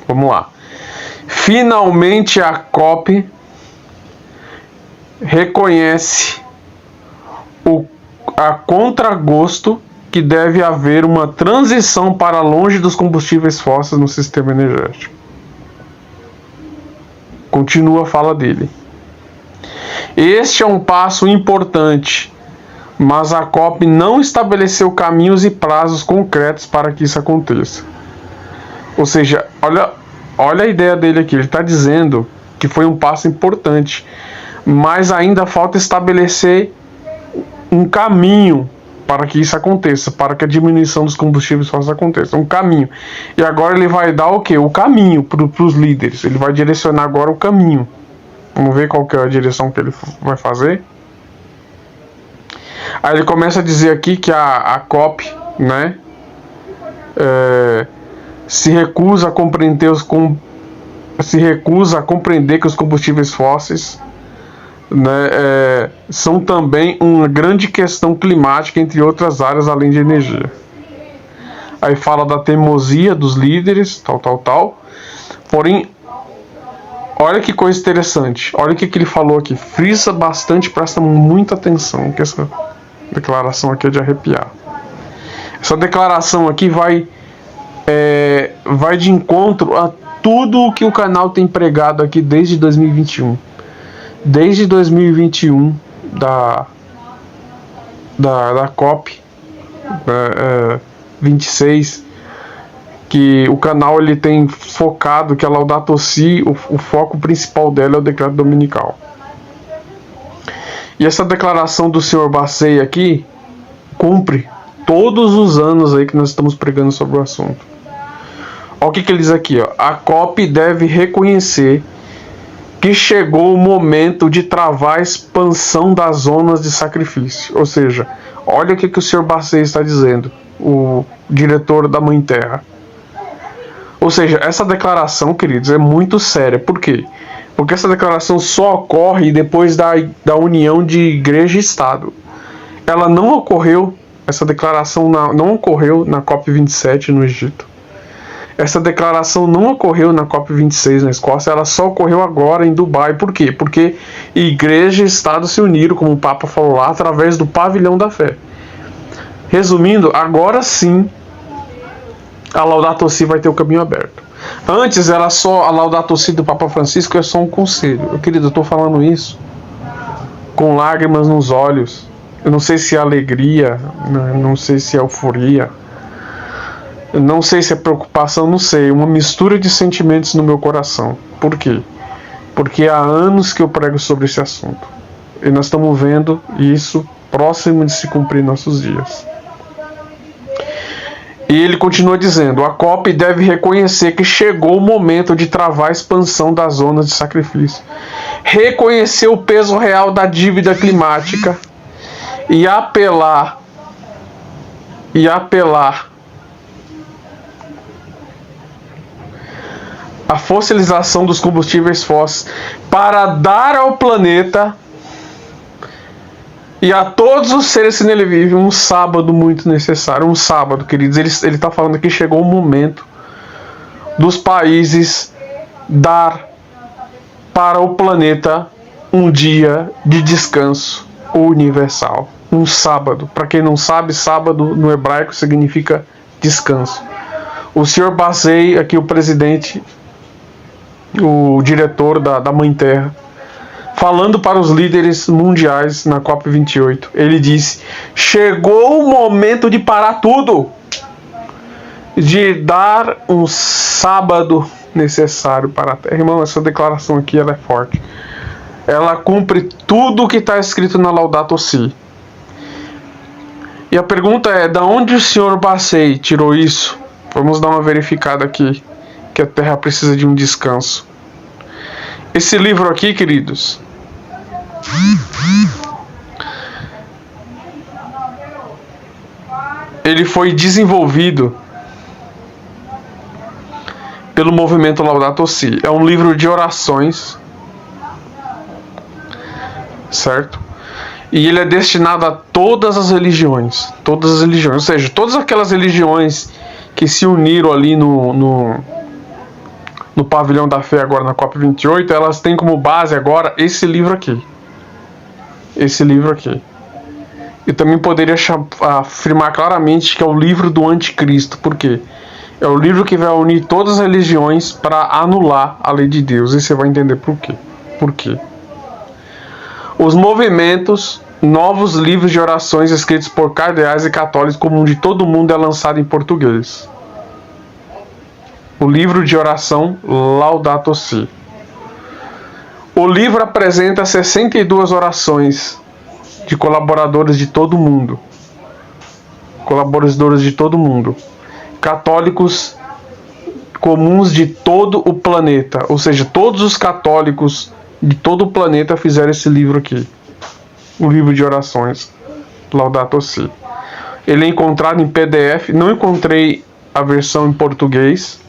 Vamos lá. Finalmente a COP reconhece a contragosto que deve haver uma transição para longe dos combustíveis fósseis no sistema energético. Continua a fala dele. Este é um passo importante, mas a COP não estabeleceu caminhos e prazos concretos para que isso aconteça. Ou seja, olha a ideia dele aqui. Ele está dizendo que foi um passo importante, mas ainda falta estabelecer um caminho para que isso aconteça, para que a diminuição dos combustíveis fósseis aconteça. Um caminho. E agora ele vai dar o quê? O caminho para os líderes. Ele vai direcionar agora o caminho. Vamos ver qual que é a direção que ele vai fazer. Aí ele começa a dizer aqui que a COP, né, se recusa a compreender que os combustíveis fósseis, né, são também uma grande questão climática, entre outras áreas além de energia. Aí fala da teimosia dos líderes, tal. Porém, olha que coisa interessante. Olha o que ele falou aqui. Frisa bastante, presta muita atenção, que essa declaração aqui é de arrepiar. Essa declaração aqui vai de encontro a tudo o que o canal tem pregado aqui desde 2021. Desde 2021 da COP 26, que o canal ele tem focado que a Laudato Si, o foco principal dela é o decreto dominical. E essa declaração do Sr. Bassey aqui cumpre todos os anos aí que nós estamos pregando sobre o assunto. Olha o que ele diz aqui, ó. A COP deve reconhecer que chegou o momento de travar a expansão das zonas de sacrifício. Ou seja, olha o que o Sr. Bassey está dizendo, o diretor da Mãe Terra. Ou seja, essa declaração, queridos, é muito séria. Por quê? Porque essa declaração só ocorre depois da união de igreja e Estado. Ela não ocorreu, essa declaração não ocorreu na COP27 no Egito. Essa declaração não ocorreu na COP26 na Escócia, ela só ocorreu agora em Dubai. Por quê? Porque igreja e Estado se uniram, como o Papa falou lá, através do pavilhão da fé. Resumindo, agora sim a Laudato Si vai ter o caminho aberto. Antes era só a Laudato Si do Papa Francisco, é só um conselho. Querido, eu estou falando isso com lágrimas nos olhos. Eu não sei se é alegria, não sei se é euforia, não sei se é preocupação, não sei. Uma mistura de sentimentos no meu coração. Por quê? Porque há anos que eu prego sobre esse assunto. E nós estamos vendo isso próximo de se cumprir em nossos dias. E ele continua dizendo, a COP deve reconhecer que chegou o momento de travar a expansão das zonas de sacrifício, reconhecer o peso real da dívida climática e apelar a fossilização dos combustíveis fósseis para dar ao planeta e a todos os seres que nele vivem um sábado muito necessário. Um sábado, queridos. Ele está falando que chegou o momento dos países dar para o planeta um dia de descanso universal. Um sábado. Para quem não sabe, sábado no hebraico significa descanso. O Sr. Bassey, aqui o presidente, o diretor da Mãe Terra, falando para os líderes mundiais na COP28, ele disse: chegou o momento de parar tudo, de dar um sábado necessário para a Terra. Irmão, essa declaração aqui ela é forte. ela cumpre tudo o que está escrito na Laudato Si. E a pergunta é, da onde o Sr. Bassey tirou isso? Vamos dar uma verificada aqui, que a Terra precisa de um descanso. Esse livro aqui, queridos, ele foi desenvolvido pelo movimento Laudato Si. É um livro de orações, certo? E ele é destinado a todas as religiões, ou seja, todas aquelas religiões que se uniram ali no pavilhão da fé agora na COP28, elas têm como base agora esse livro aqui. Esse livro aqui. Eu também poderia afirmar claramente que é o livro do anticristo. Por quê? É o livro que vai unir todas as religiões para anular a lei de Deus. E você vai entender por quê. Por quê? Os movimentos, novos livros de orações escritos por cardeais e católicos comum de todo o mundo é lançado em português. O livro de oração Laudato Si. O livro apresenta 62 orações de colaboradores de todo o mundo. Colaboradores de todo o mundo. Católicos comuns de todo o planeta. Ou seja, todos os católicos de todo o planeta fizeram esse livro aqui. O livro de orações Laudato Si. Ele é encontrado em PDF. Não encontrei a versão em português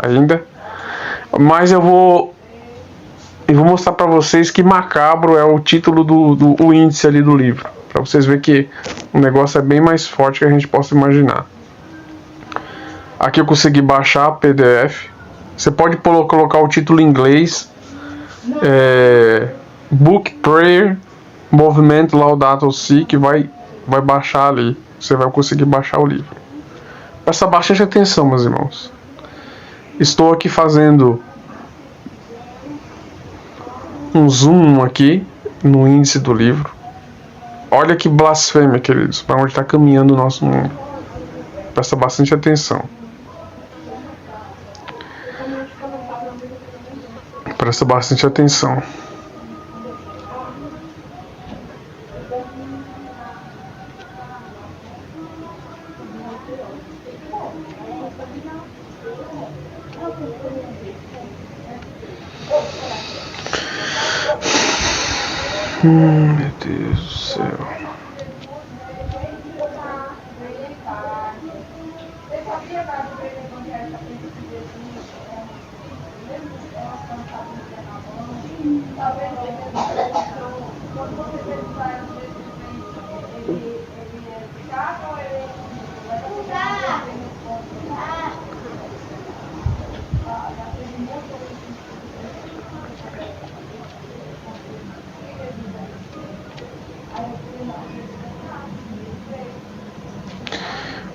ainda. Mas eu vou mostrar para vocês que macabro é o título do índice ali do livro. Para vocês verem que o negócio é bem mais forte que a gente possa imaginar. Aqui eu consegui baixar o PDF. Você pode colocar o título em inglês. Book Prayer Movement Laudato Si, que vai baixar ali. Você vai conseguir baixar o livro. Presta bastante atenção, meus irmãos. Estou aqui fazendo um zoom aqui no índice do livro. Olha que blasfêmia, queridos, para onde está caminhando o nosso mundo. Presta bastante atenção. Presta bastante atenção. Meu Deus do céu.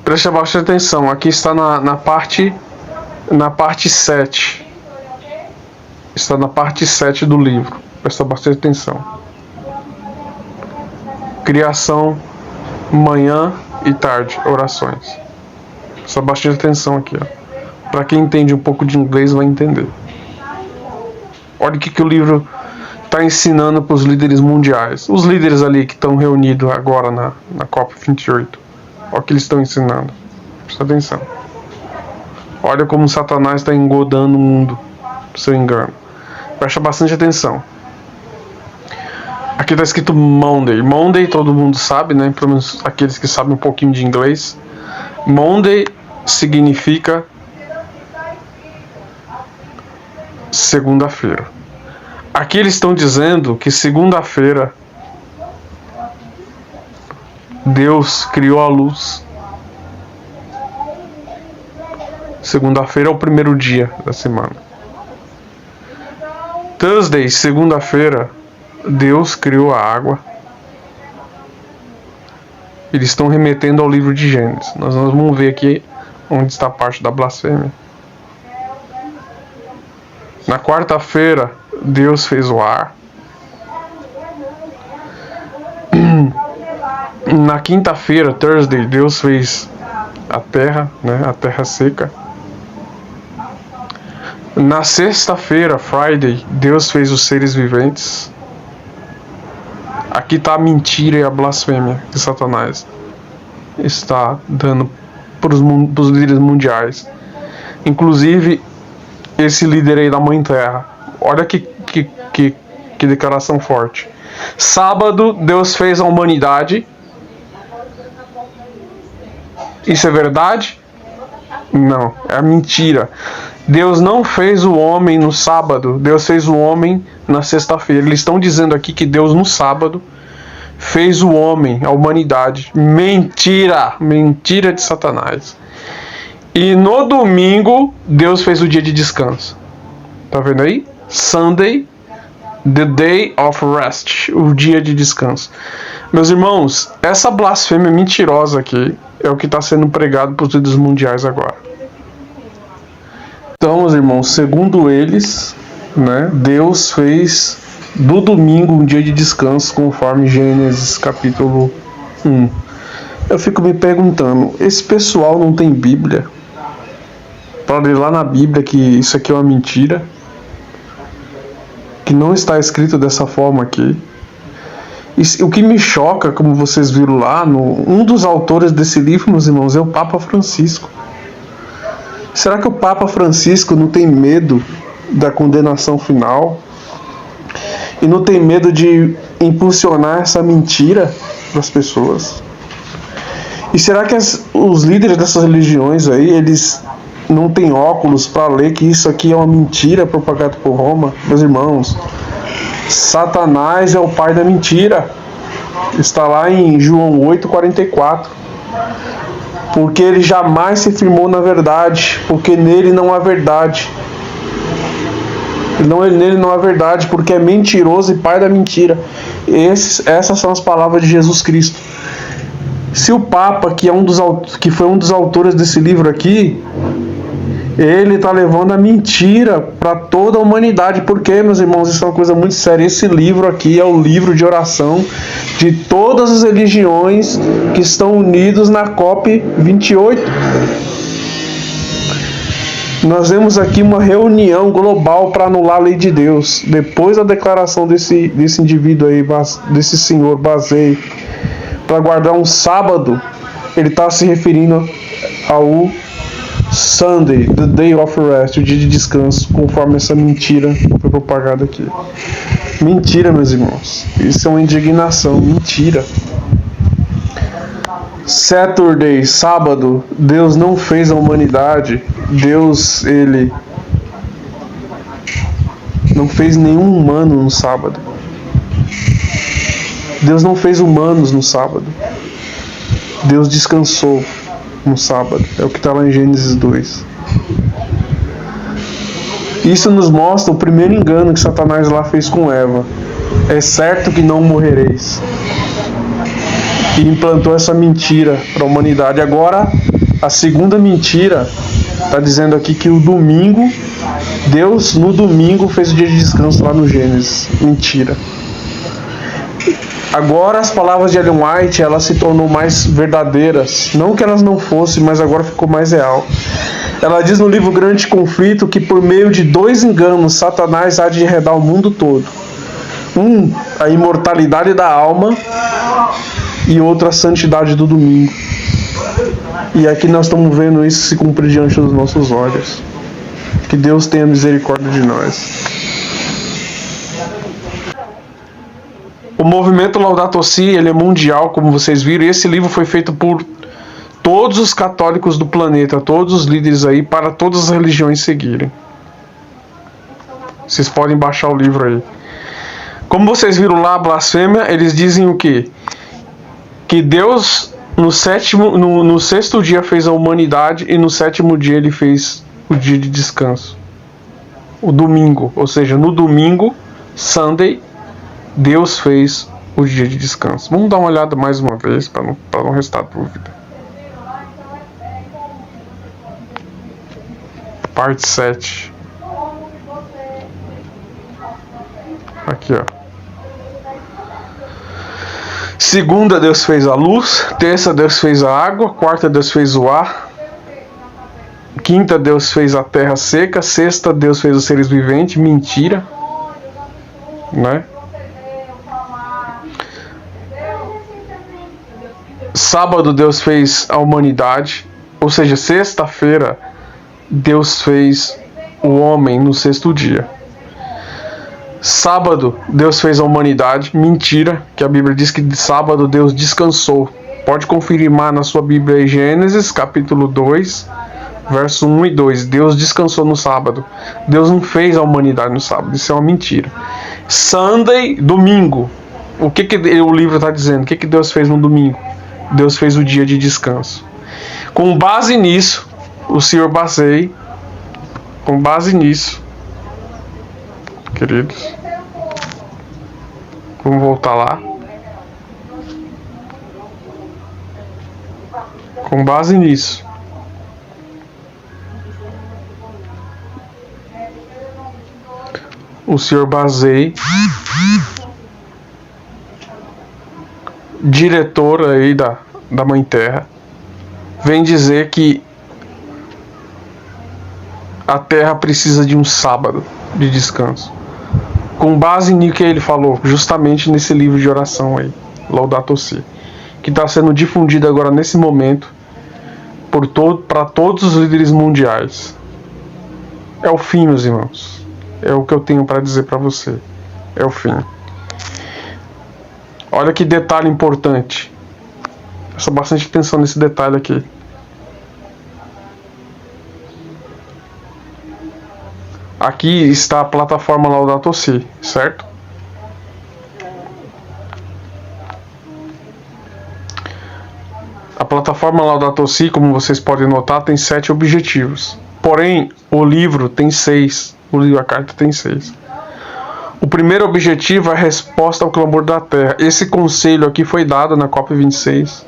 Preste bastante atenção. Aqui está na parte 7. Está na parte 7 do livro. Presta bastante atenção. Criação, manhã e tarde, orações. Presta bastante atenção aqui, ó. Para quem entende um pouco de inglês vai entender. Olha o que o livro está ensinando para os líderes mundiais. Os líderes ali que estão reunidos agora na COP28. Olha o que eles estão ensinando. Presta atenção. Olha como Satanás está engodando o mundo do seu engano. Presta bastante atenção. Aqui está escrito Monday. Monday todo mundo sabe, né? Pelo menos aqueles que sabem um pouquinho de inglês. Monday significa segunda-feira. Aqui eles estão dizendo que segunda-feira Deus criou a luz. Segunda-feira é o primeiro dia da semana. Thursday, segunda-feira, Deus criou a água. Eles estão remetendo ao livro de Gênesis. Nós vamos ver aqui onde está a parte da blasfêmia. Na quarta-feira, Deus fez o ar. Na quinta-feira, Thursday, Deus fez a terra, né? A terra seca. Na sexta-feira, Friday, Deus fez os seres viventes. Aqui está a mentira e a blasfêmia que Satanás está dando para os líderes mundiais. Inclusive, esse líder aí da Mãe Terra. Olha que declaração forte. Sábado, Deus fez a humanidade. Isso é verdade? Não, é mentira. Deus não fez o homem no sábado, Deus fez o homem na sexta-feira. Eles estão dizendo aqui que Deus no sábado fez o homem, a humanidade. Mentira! Mentira de Satanás. E no domingo, Deus fez o dia de descanso. Tá vendo aí? Sunday, the day of rest, o dia de descanso. Meus irmãos, essa blasfêmia mentirosa aqui é o que está sendo pregado para os líderes mundiais agora. Então, meus irmãos, segundo eles, né, Deus fez do domingo um dia de descanso, conforme Gênesis capítulo 1. Eu fico me perguntando, esse pessoal não tem Bíblia? Para ler lá na Bíblia que isso aqui é uma mentira? Que não está escrito dessa forma aqui? E o que me choca, como vocês viram lá, um dos autores desse livro, meus irmãos, é o Papa Francisco. Será que o Papa Francisco não tem medo da condenação final? E não tem medo de impulsionar essa mentira para as pessoas? E será que os líderes dessas religiões aí, eles não têm óculos para ler que isso aqui é uma mentira propagada por Roma? Meus irmãos, Satanás é o pai da mentira. Está lá em João 8,44. Porque ele jamais se firmou na verdade, porque nele não há verdade. Nele não há verdade, porque é mentiroso e pai da mentira. Essas são as palavras de Jesus Cristo. Se o Papa, que foi um dos autores desse livro aqui, ele está levando a mentira para toda a humanidade. Porque, meus irmãos, isso é uma coisa muito séria. Esse livro aqui é o livro de oração de todas as religiões que estão unidos na COP 28. Nós vemos aqui uma reunião global para anular a lei de Deus. Depois da declaração desse indivíduo aí, desse senhor Bazei, para guardar um sábado, ele está se referindo ao Sunday, the day of rest, o dia de descanso, conforme essa mentira foi propagada aqui. Mentira, meus irmãos. Isso é uma indignação, mentira. Saturday, sábado, Deus não fez a humanidade. Deus, ele não fez nenhum humano no sábado. Deus não fez humanos no sábado. Deus descansou no sábado. É o que está lá em Gênesis 2. Isso nos mostra o primeiro engano que Satanás lá fez com Eva. É certo que não morrereis. E implantou essa mentira para a humanidade. Agora, a segunda mentira está dizendo aqui que o domingo, Deus no domingo fez o dia de descanso lá no Gênesis. Mentira. Agora as palavras de Ellen White, elas se tornou mais verdadeiras. Não que elas não fossem, mas agora ficou mais real. Ela diz no livro Grande Conflito que por meio de 2 enganos, Satanás há de enredar o mundo todo. A imortalidade da alma, e outro, a santidade do domingo. E aqui nós estamos vendo isso se cumprir diante dos nossos olhos. Que Deus tenha misericórdia de nós. O movimento Laudato Si, ele é mundial, como vocês viram, e esse livro foi feito por todos os católicos do planeta, todos os líderes aí, para todas as religiões seguirem. Vocês podem baixar o livro aí. Como vocês viram lá, a blasfêmia, eles dizem o quê? Que Deus no sexto dia fez a humanidade e no 7º dia ele fez o dia de descanso. O domingo, ou seja, no domingo, Sunday, Deus fez o dia de descanso. Vamos dar uma olhada mais uma vez para não restar dúvida. Parte 7. Aqui, ó. Segunda, Deus fez a luz. Terça, Deus fez a água. Quarta, Deus fez o ar. Quinta, Deus fez a terra seca. Sexta, Deus fez os seres viventes. Mentira, né? Sábado, Deus fez a humanidade. Ou seja, sexta-feira, Deus fez o homem no sexto dia. Sábado, Deus fez a humanidade. Mentira, que a Bíblia diz que de sábado Deus descansou. Pode confirmar na sua Bíblia em Gênesis, capítulo 2, verso 1 e 2. Deus descansou no sábado. Deus não fez a humanidade no sábado. Isso é uma mentira. Sunday, domingo. O que o livro está dizendo? O que Deus fez no domingo? Deus fez o dia de descanso. Com base nisso, o Senhor Bazei, com base nisso, queridos, vamos voltar lá. Com base nisso, o Senhor Bazei, diretor aí da Mãe Terra, vem dizer que a Terra precisa de um sábado de descanso. Com base no que ele falou, justamente nesse livro de oração aí, Laudato Si, que está sendo difundido agora nesse momento para todos os líderes mundiais. É o fim, meus irmãos. É o que eu tenho para dizer para você. É o fim. Olha que detalhe importante. Presta bastante atenção nesse detalhe aqui. Aqui está a plataforma Laudato Si, certo? A plataforma Laudato Si, como vocês podem notar, tem 7 objetivos. Porém, o livro tem 6. A carta tem 6. O primeiro objetivo é a resposta ao clamor da terra. Esse conselho aqui foi dado na COP26.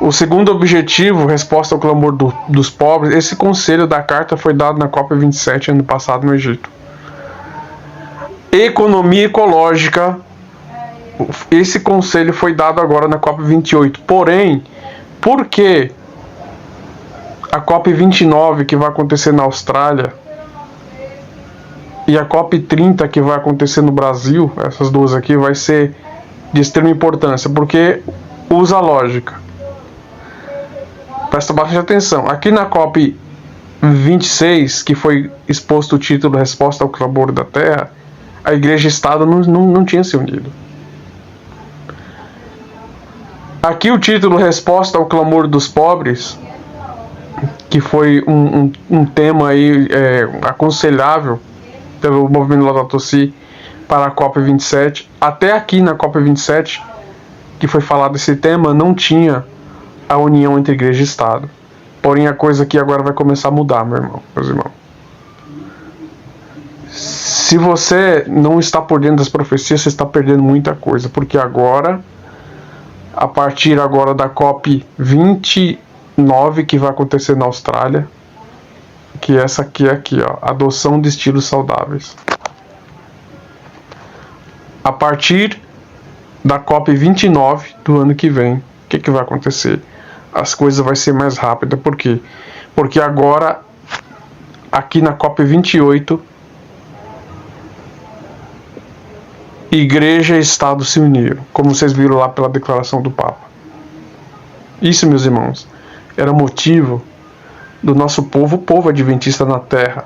O segundo objetivo, resposta ao clamor dos pobres. Esse conselho da carta foi dado na COP27 ano passado no Egito. Economia ecológica. Esse conselho foi dado agora na COP28. Porém, por que a COP29 que vai acontecer na Austrália e a COP30 que vai acontecer no Brasil, essas duas aqui, vai ser de extrema importância? Porque usa a lógica. Presta bastante atenção. Aqui na COP26, que foi exposto o título Resposta ao Clamor da Terra, a Igreja e o Estado não tinham se unido. Aqui o título Resposta ao Clamor dos Pobres, que foi um tema aí, aconselhável pelo movimento Laudato Si para a COP27. Até aqui na COP27, que foi falado esse tema, não tinha a união entre igreja e Estado. Porém, a coisa aqui agora vai começar a mudar, meus irmãos. Se você não está por dentro das profecias, você está perdendo muita coisa, porque agora, a partir agora da COP29, que vai acontecer na Austrália, que essa aqui é aqui, ó, adoção de estilos saudáveis. A partir da COP29 do ano que vem, o que vai acontecer? As coisas vão ser mais rápidas. Por quê? Porque agora, aqui na COP28, Igreja e Estado se uniram, como vocês viram lá pela declaração do Papa. Isso, meus irmãos, era motivo do nosso povo, o povo adventista na terra,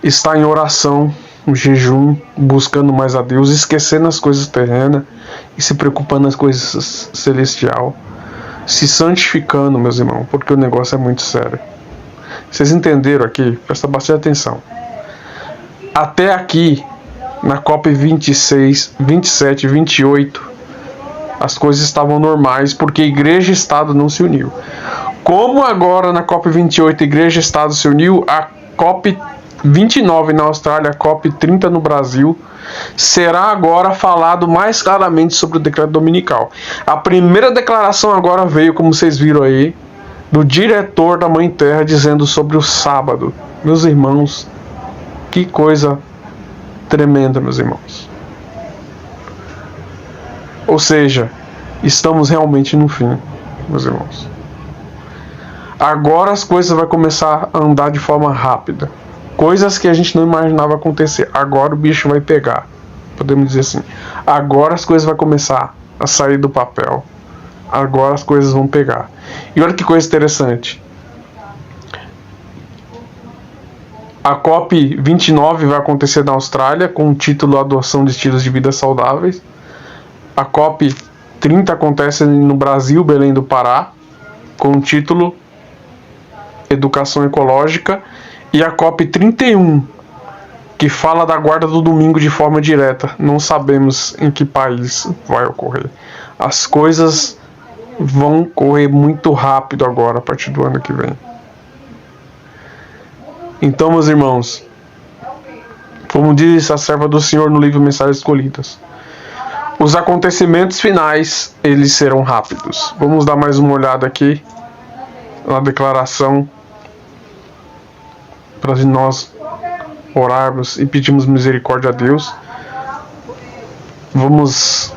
estar em oração, um jejum, buscando mais a Deus, esquecendo as coisas terrenas e se preocupando nas coisas celestial, se santificando, meus irmãos, porque o negócio é muito sério. Vocês entenderam aqui? Presta bastante atenção. Até aqui, na COP26, 27, 28, as coisas estavam normais, porque Igreja e Estado não se uniu. Como agora na COP28 Igreja e Estado se uniu, a COP29 na Austrália, a COP30 no Brasil, será agora falado mais claramente sobre o decreto dominical. A primeira declaração agora veio, como vocês viram aí, do diretor da Mãe Terra dizendo sobre o sábado. Meus irmãos, que coisa tremenda, meus irmãos. Ou seja, estamos realmente no fim, meus irmãos. Agora as coisas vão começar a andar de forma rápida. Coisas que a gente não imaginava acontecer. Agora o bicho vai pegar. Podemos dizer assim. Agora as coisas vão começar a sair do papel. Agora as coisas vão pegar. E olha que coisa interessante. A COP29 vai acontecer na Austrália com o título Adoção de Estilos de Vida Saudáveis. A COP30 acontece no Brasil, Belém do Pará, com o título Educação Ecológica. E a COP31, que fala da guarda do domingo de forma direta. Não sabemos em que país vai ocorrer. As coisas vão correr muito rápido agora, a partir do ano que vem. Então, meus irmãos, como diz a serva do Senhor no livro Mensagens Escolhidas, os acontecimentos finais, eles serão rápidos. Vamos dar mais uma olhada aqui na declaração, para nós orarmos e pedirmos misericórdia a Deus. Vamos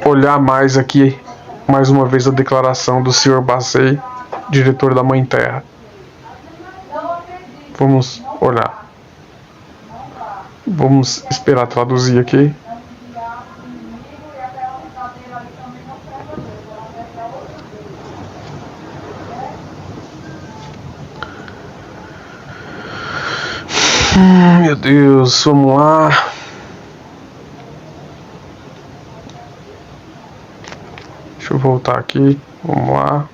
olhar mais aqui, mais uma vez, a declaração do Sr. Bazey, diretor da Mãe Terra. Vamos olhar. Vamos esperar traduzir aqui. Meu Deus, vamos lá. Deixa eu voltar aqui. Vamos lá.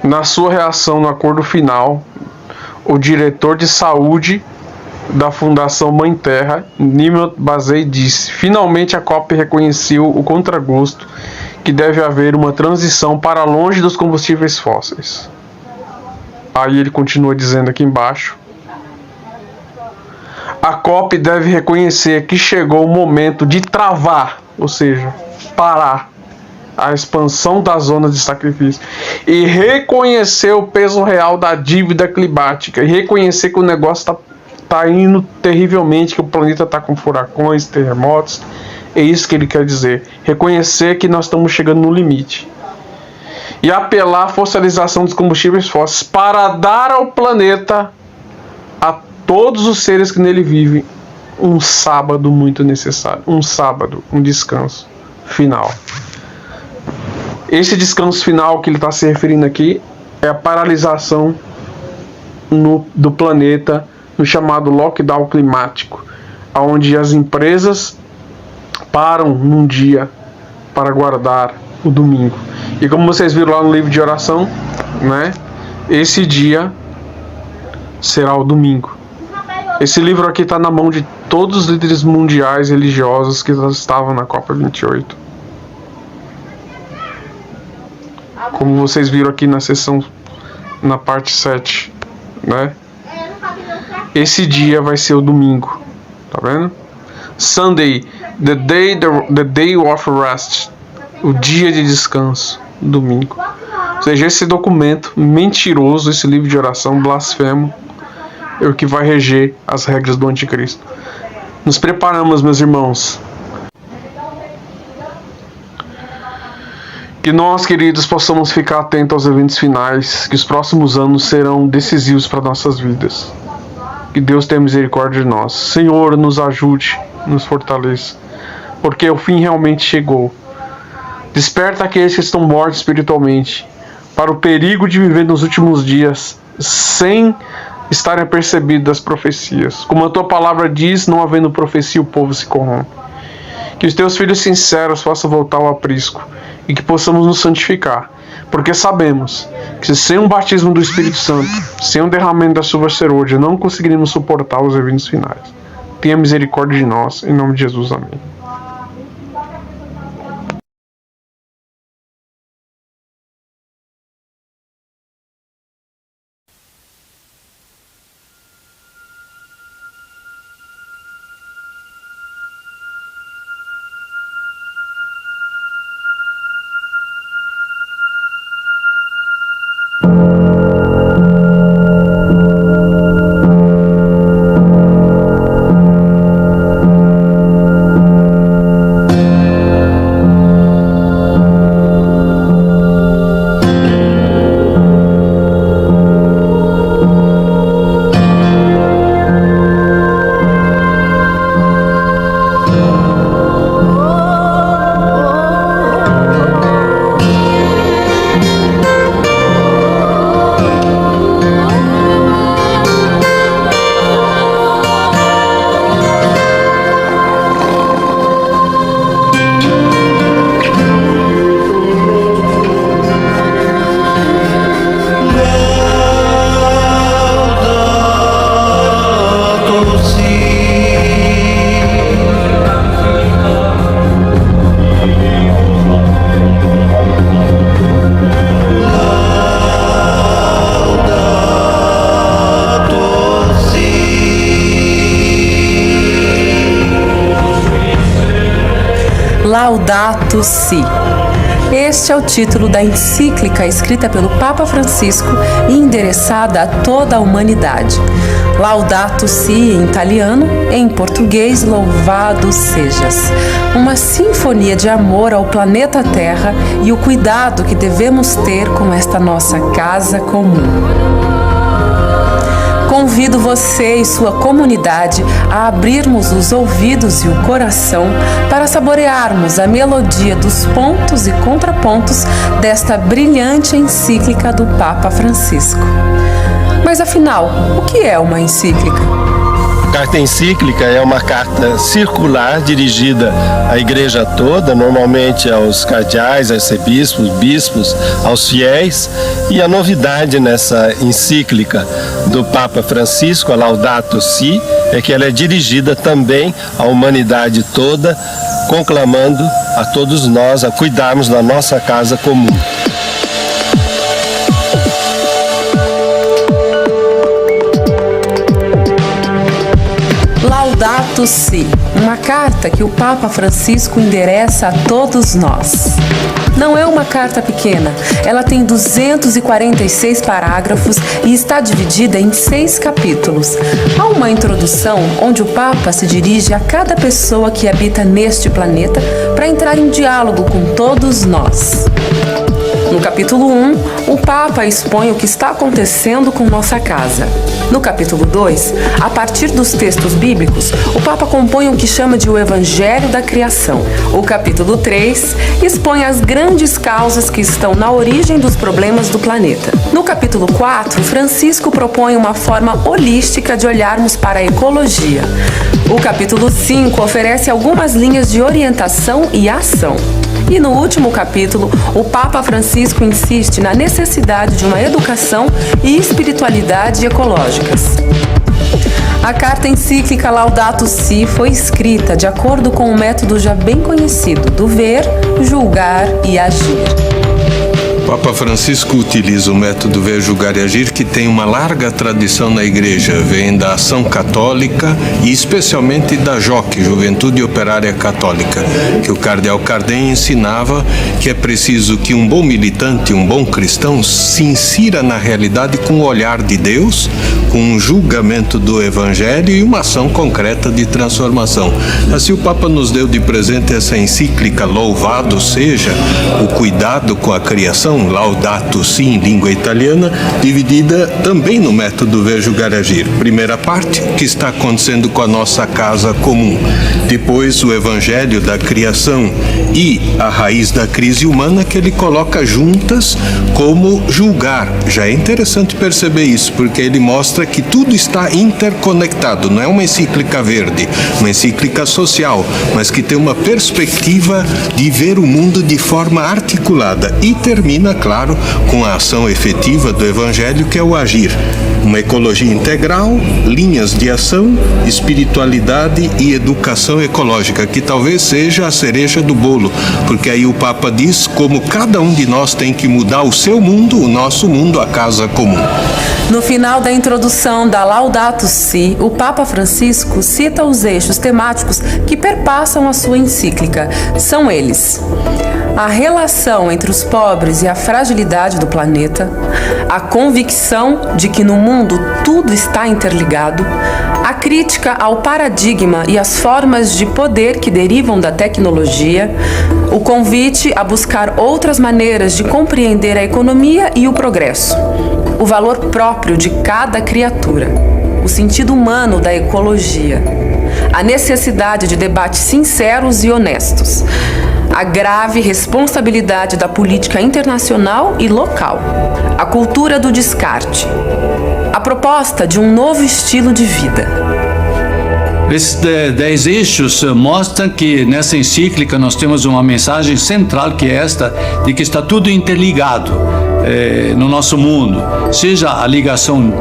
Na sua reação no acordo final, o diretor de saúde da Fundação Mãe Terra, Nimrod Bazey, disse: finalmente a COP reconheceu o contragosto que deve haver uma transição para longe dos combustíveis fósseis. Aí ele continua dizendo aqui embaixo: a COP deve reconhecer que chegou o momento de travar, ou seja, parar a expansão da zona de sacrifício, e reconhecer o peso real da dívida climática, e reconhecer que o negócio tá indo terrivelmente, que o planeta está com furacões, terremotos. É isso que ele quer dizer. Reconhecer que nós estamos chegando no limite. E apelar à fossilização dos combustíveis fósseis para dar ao planeta, a todos os seres que nele vivem, um sábado muito necessário. Um sábado, um descanso final. Esse descanso final que ele está se referindo aqui é a paralisação do planeta, no chamado lockdown climático, onde as empresas param num dia para guardar o domingo. E como vocês viram lá no livro de oração, né, esse dia será o domingo. Esse livro aqui está na mão de todos os líderes mundiais religiosos que estavam na Copa 28. Como vocês viram aqui na sessão, na parte 7, né? Esse dia vai ser o domingo, tá vendo? Sunday, the day of rest, o dia de descanso, domingo. Ou seja, esse documento mentiroso, esse livro de oração blasfemo, é o que vai reger as regras do anticristo. Nos preparamos, meus irmãos. Que nós, queridos, possamos ficar atentos aos eventos finais, que os próximos anos serão decisivos para nossas vidas. Que Deus tenha misericórdia de nós. Senhor, nos ajude, nos fortaleça, porque o fim realmente chegou. Desperta aqueles que estão mortos espiritualmente para o perigo de viver nos últimos dias sem estarem apercebidos das profecias. Como a tua palavra diz, não havendo profecia, o povo se corrompe. Que os teus filhos sinceros possam voltar ao aprisco e que possamos nos santificar, porque sabemos que sem um batismo do Espírito Santo, sem um derramamento da chuva serôdia, não conseguiremos suportar os eventos finais. Tenha misericórdia de nós, em nome de Jesus, amém. Laudato Si. Este é o título da encíclica escrita pelo Papa Francisco e endereçada a toda a humanidade. Laudato Si em italiano, em português, Louvado Sejas. Uma sinfonia de amor ao planeta Terra e o cuidado que devemos ter com esta nossa casa comum. Convido você e sua comunidade a abrirmos os ouvidos e o coração para saborearmos a melodia dos pontos e contrapontos desta brilhante encíclica do Papa Francisco. Mas afinal, o que é uma encíclica? A carta encíclica é uma carta circular dirigida à igreja toda, normalmente aos cardeais, arcebispos, bispos, aos fiéis. E a novidade nessa encíclica do Papa Francisco, a Laudato Si, é que ela é dirigida também à humanidade toda, conclamando a todos nós a cuidarmos da nossa casa comum. Laudato Si, uma carta que o Papa Francisco endereça a todos nós. Não é uma carta pequena, ela tem 246 parágrafos e está dividida em 6 capítulos. Há uma introdução onde o Papa se dirige a cada pessoa que habita neste planeta para entrar em diálogo com todos nós. No capítulo 1, o Papa expõe o que está acontecendo com nossa casa. No capítulo 2, a partir dos textos bíblicos, o Papa compõe o que chama de o Evangelho da Criação. O capítulo 3 expõe as grandes causas que estão na origem dos problemas do planeta. No capítulo 4, Francisco propõe uma forma holística de olharmos para a ecologia. O capítulo 5 oferece algumas linhas de orientação e ação. E no último capítulo, o Papa Francisco insiste na necessidade de uma educação e espiritualidade ecológicas. A carta encíclica Laudato Si foi escrita de acordo com um método já bem conhecido do ver, julgar e agir. O Papa Francisco utiliza o método ver, julgar e agir, que tem uma larga tradição na Igreja, vem da ação católica e especialmente da JOC, Juventude Operária Católica, que o cardeal Cardem ensinava que é preciso que um bom militante, um bom cristão, se insira na realidade com o olhar de Deus, com um julgamento do Evangelho e uma ação concreta de transformação. Assim o Papa nos deu de presente essa encíclica Louvado Seja, o cuidado com a criação, Laudato Si em língua italiana, dividida também no método ver, julgar e agir. Primeira parte, o que está acontecendo com a nossa casa comum. Depois o Evangelho da criação e a raiz da crise humana, que ele coloca juntas como julgar. Já é interessante perceber isso, porque ele mostra que tudo está interconectado. Não é uma encíclica verde, uma encíclica social, mas que tem uma perspectiva de ver o mundo de forma articulada. E termina, claro, com a ação efetiva do Evangelho, que é o agir. Uma ecologia integral, linhas de ação, espiritualidade e educação ecológica, que talvez seja a cereja do bolo, porque aí o Papa diz como cada um de nós tem que mudar o seu mundo, o nosso mundo, a casa comum. No final da introdução da Laudato Si, o Papa Francisco cita os eixos temáticos que perpassam a sua encíclica. São eles: a relação entre os pobres e a fragilidade do planeta, a convicção de que no mundo tudo está interligado, a crítica ao paradigma e às formas de poder que derivam da tecnologia, o convite a buscar outras maneiras de compreender a economia e o progresso, o valor próprio de cada criatura, o sentido humano da ecologia, a necessidade de debates sinceros e honestos, a grave responsabilidade da política internacional e local, a cultura do descarte, a proposta de um novo estilo de vida. Esses 10 eixos mostram que nessa encíclica nós temos uma mensagem central, que é esta, de que está tudo interligado no nosso mundo, seja a ligação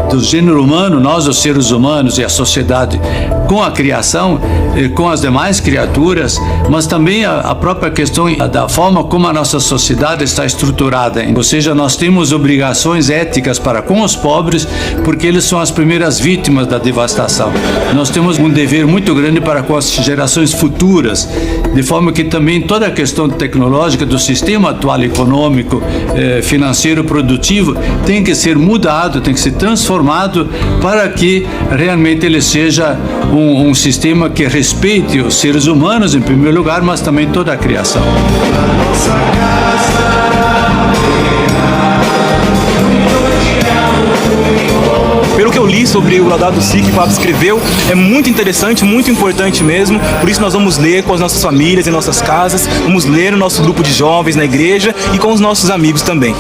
do gênero humano, nós os seres humanos e a sociedade com a criação, com as demais criaturas, mas também a própria questão da forma como a nossa sociedade está estruturada. Ou seja, nós temos obrigações éticas para com os pobres, porque eles são as primeiras vítimas da devastação. Nós temos um dever muito grande para com as gerações futuras, de forma que também toda a questão tecnológica do sistema atual econômico, financeiro, produtivo, tem que ser mudado, tem que ser transformado para que realmente ele seja um sistema que respeite os seres humanos em primeiro lugar, mas também toda a criação. Pelo que eu li sobre o Laudato Si que o Papa escreveu, é muito interessante, muito importante mesmo. Por isso nós vamos ler com as nossas famílias, em nossas casas, vamos ler no nosso grupo de jovens na igreja e com os nossos amigos também.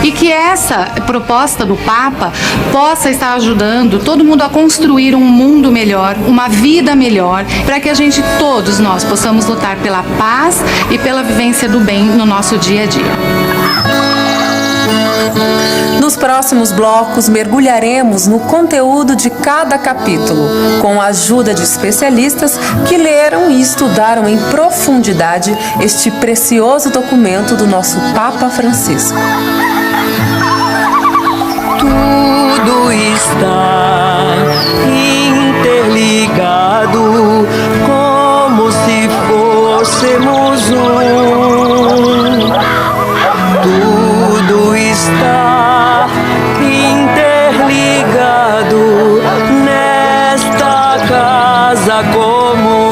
E que essa proposta do Papa possa estar ajudando todo mundo a construir um mundo melhor, uma vida melhor, para que a gente, todos nós, possamos lutar pela paz e pela vivência do bem no nosso dia a dia. Nos próximos blocos, mergulharemos no conteúdo de cada capítulo, com a ajuda de especialistas que leram e estudaram em profundidade este precioso documento do nosso Papa Francisco. Tudo está interligado, como se fôssemos um. Tudo está interligado nesta casa comum.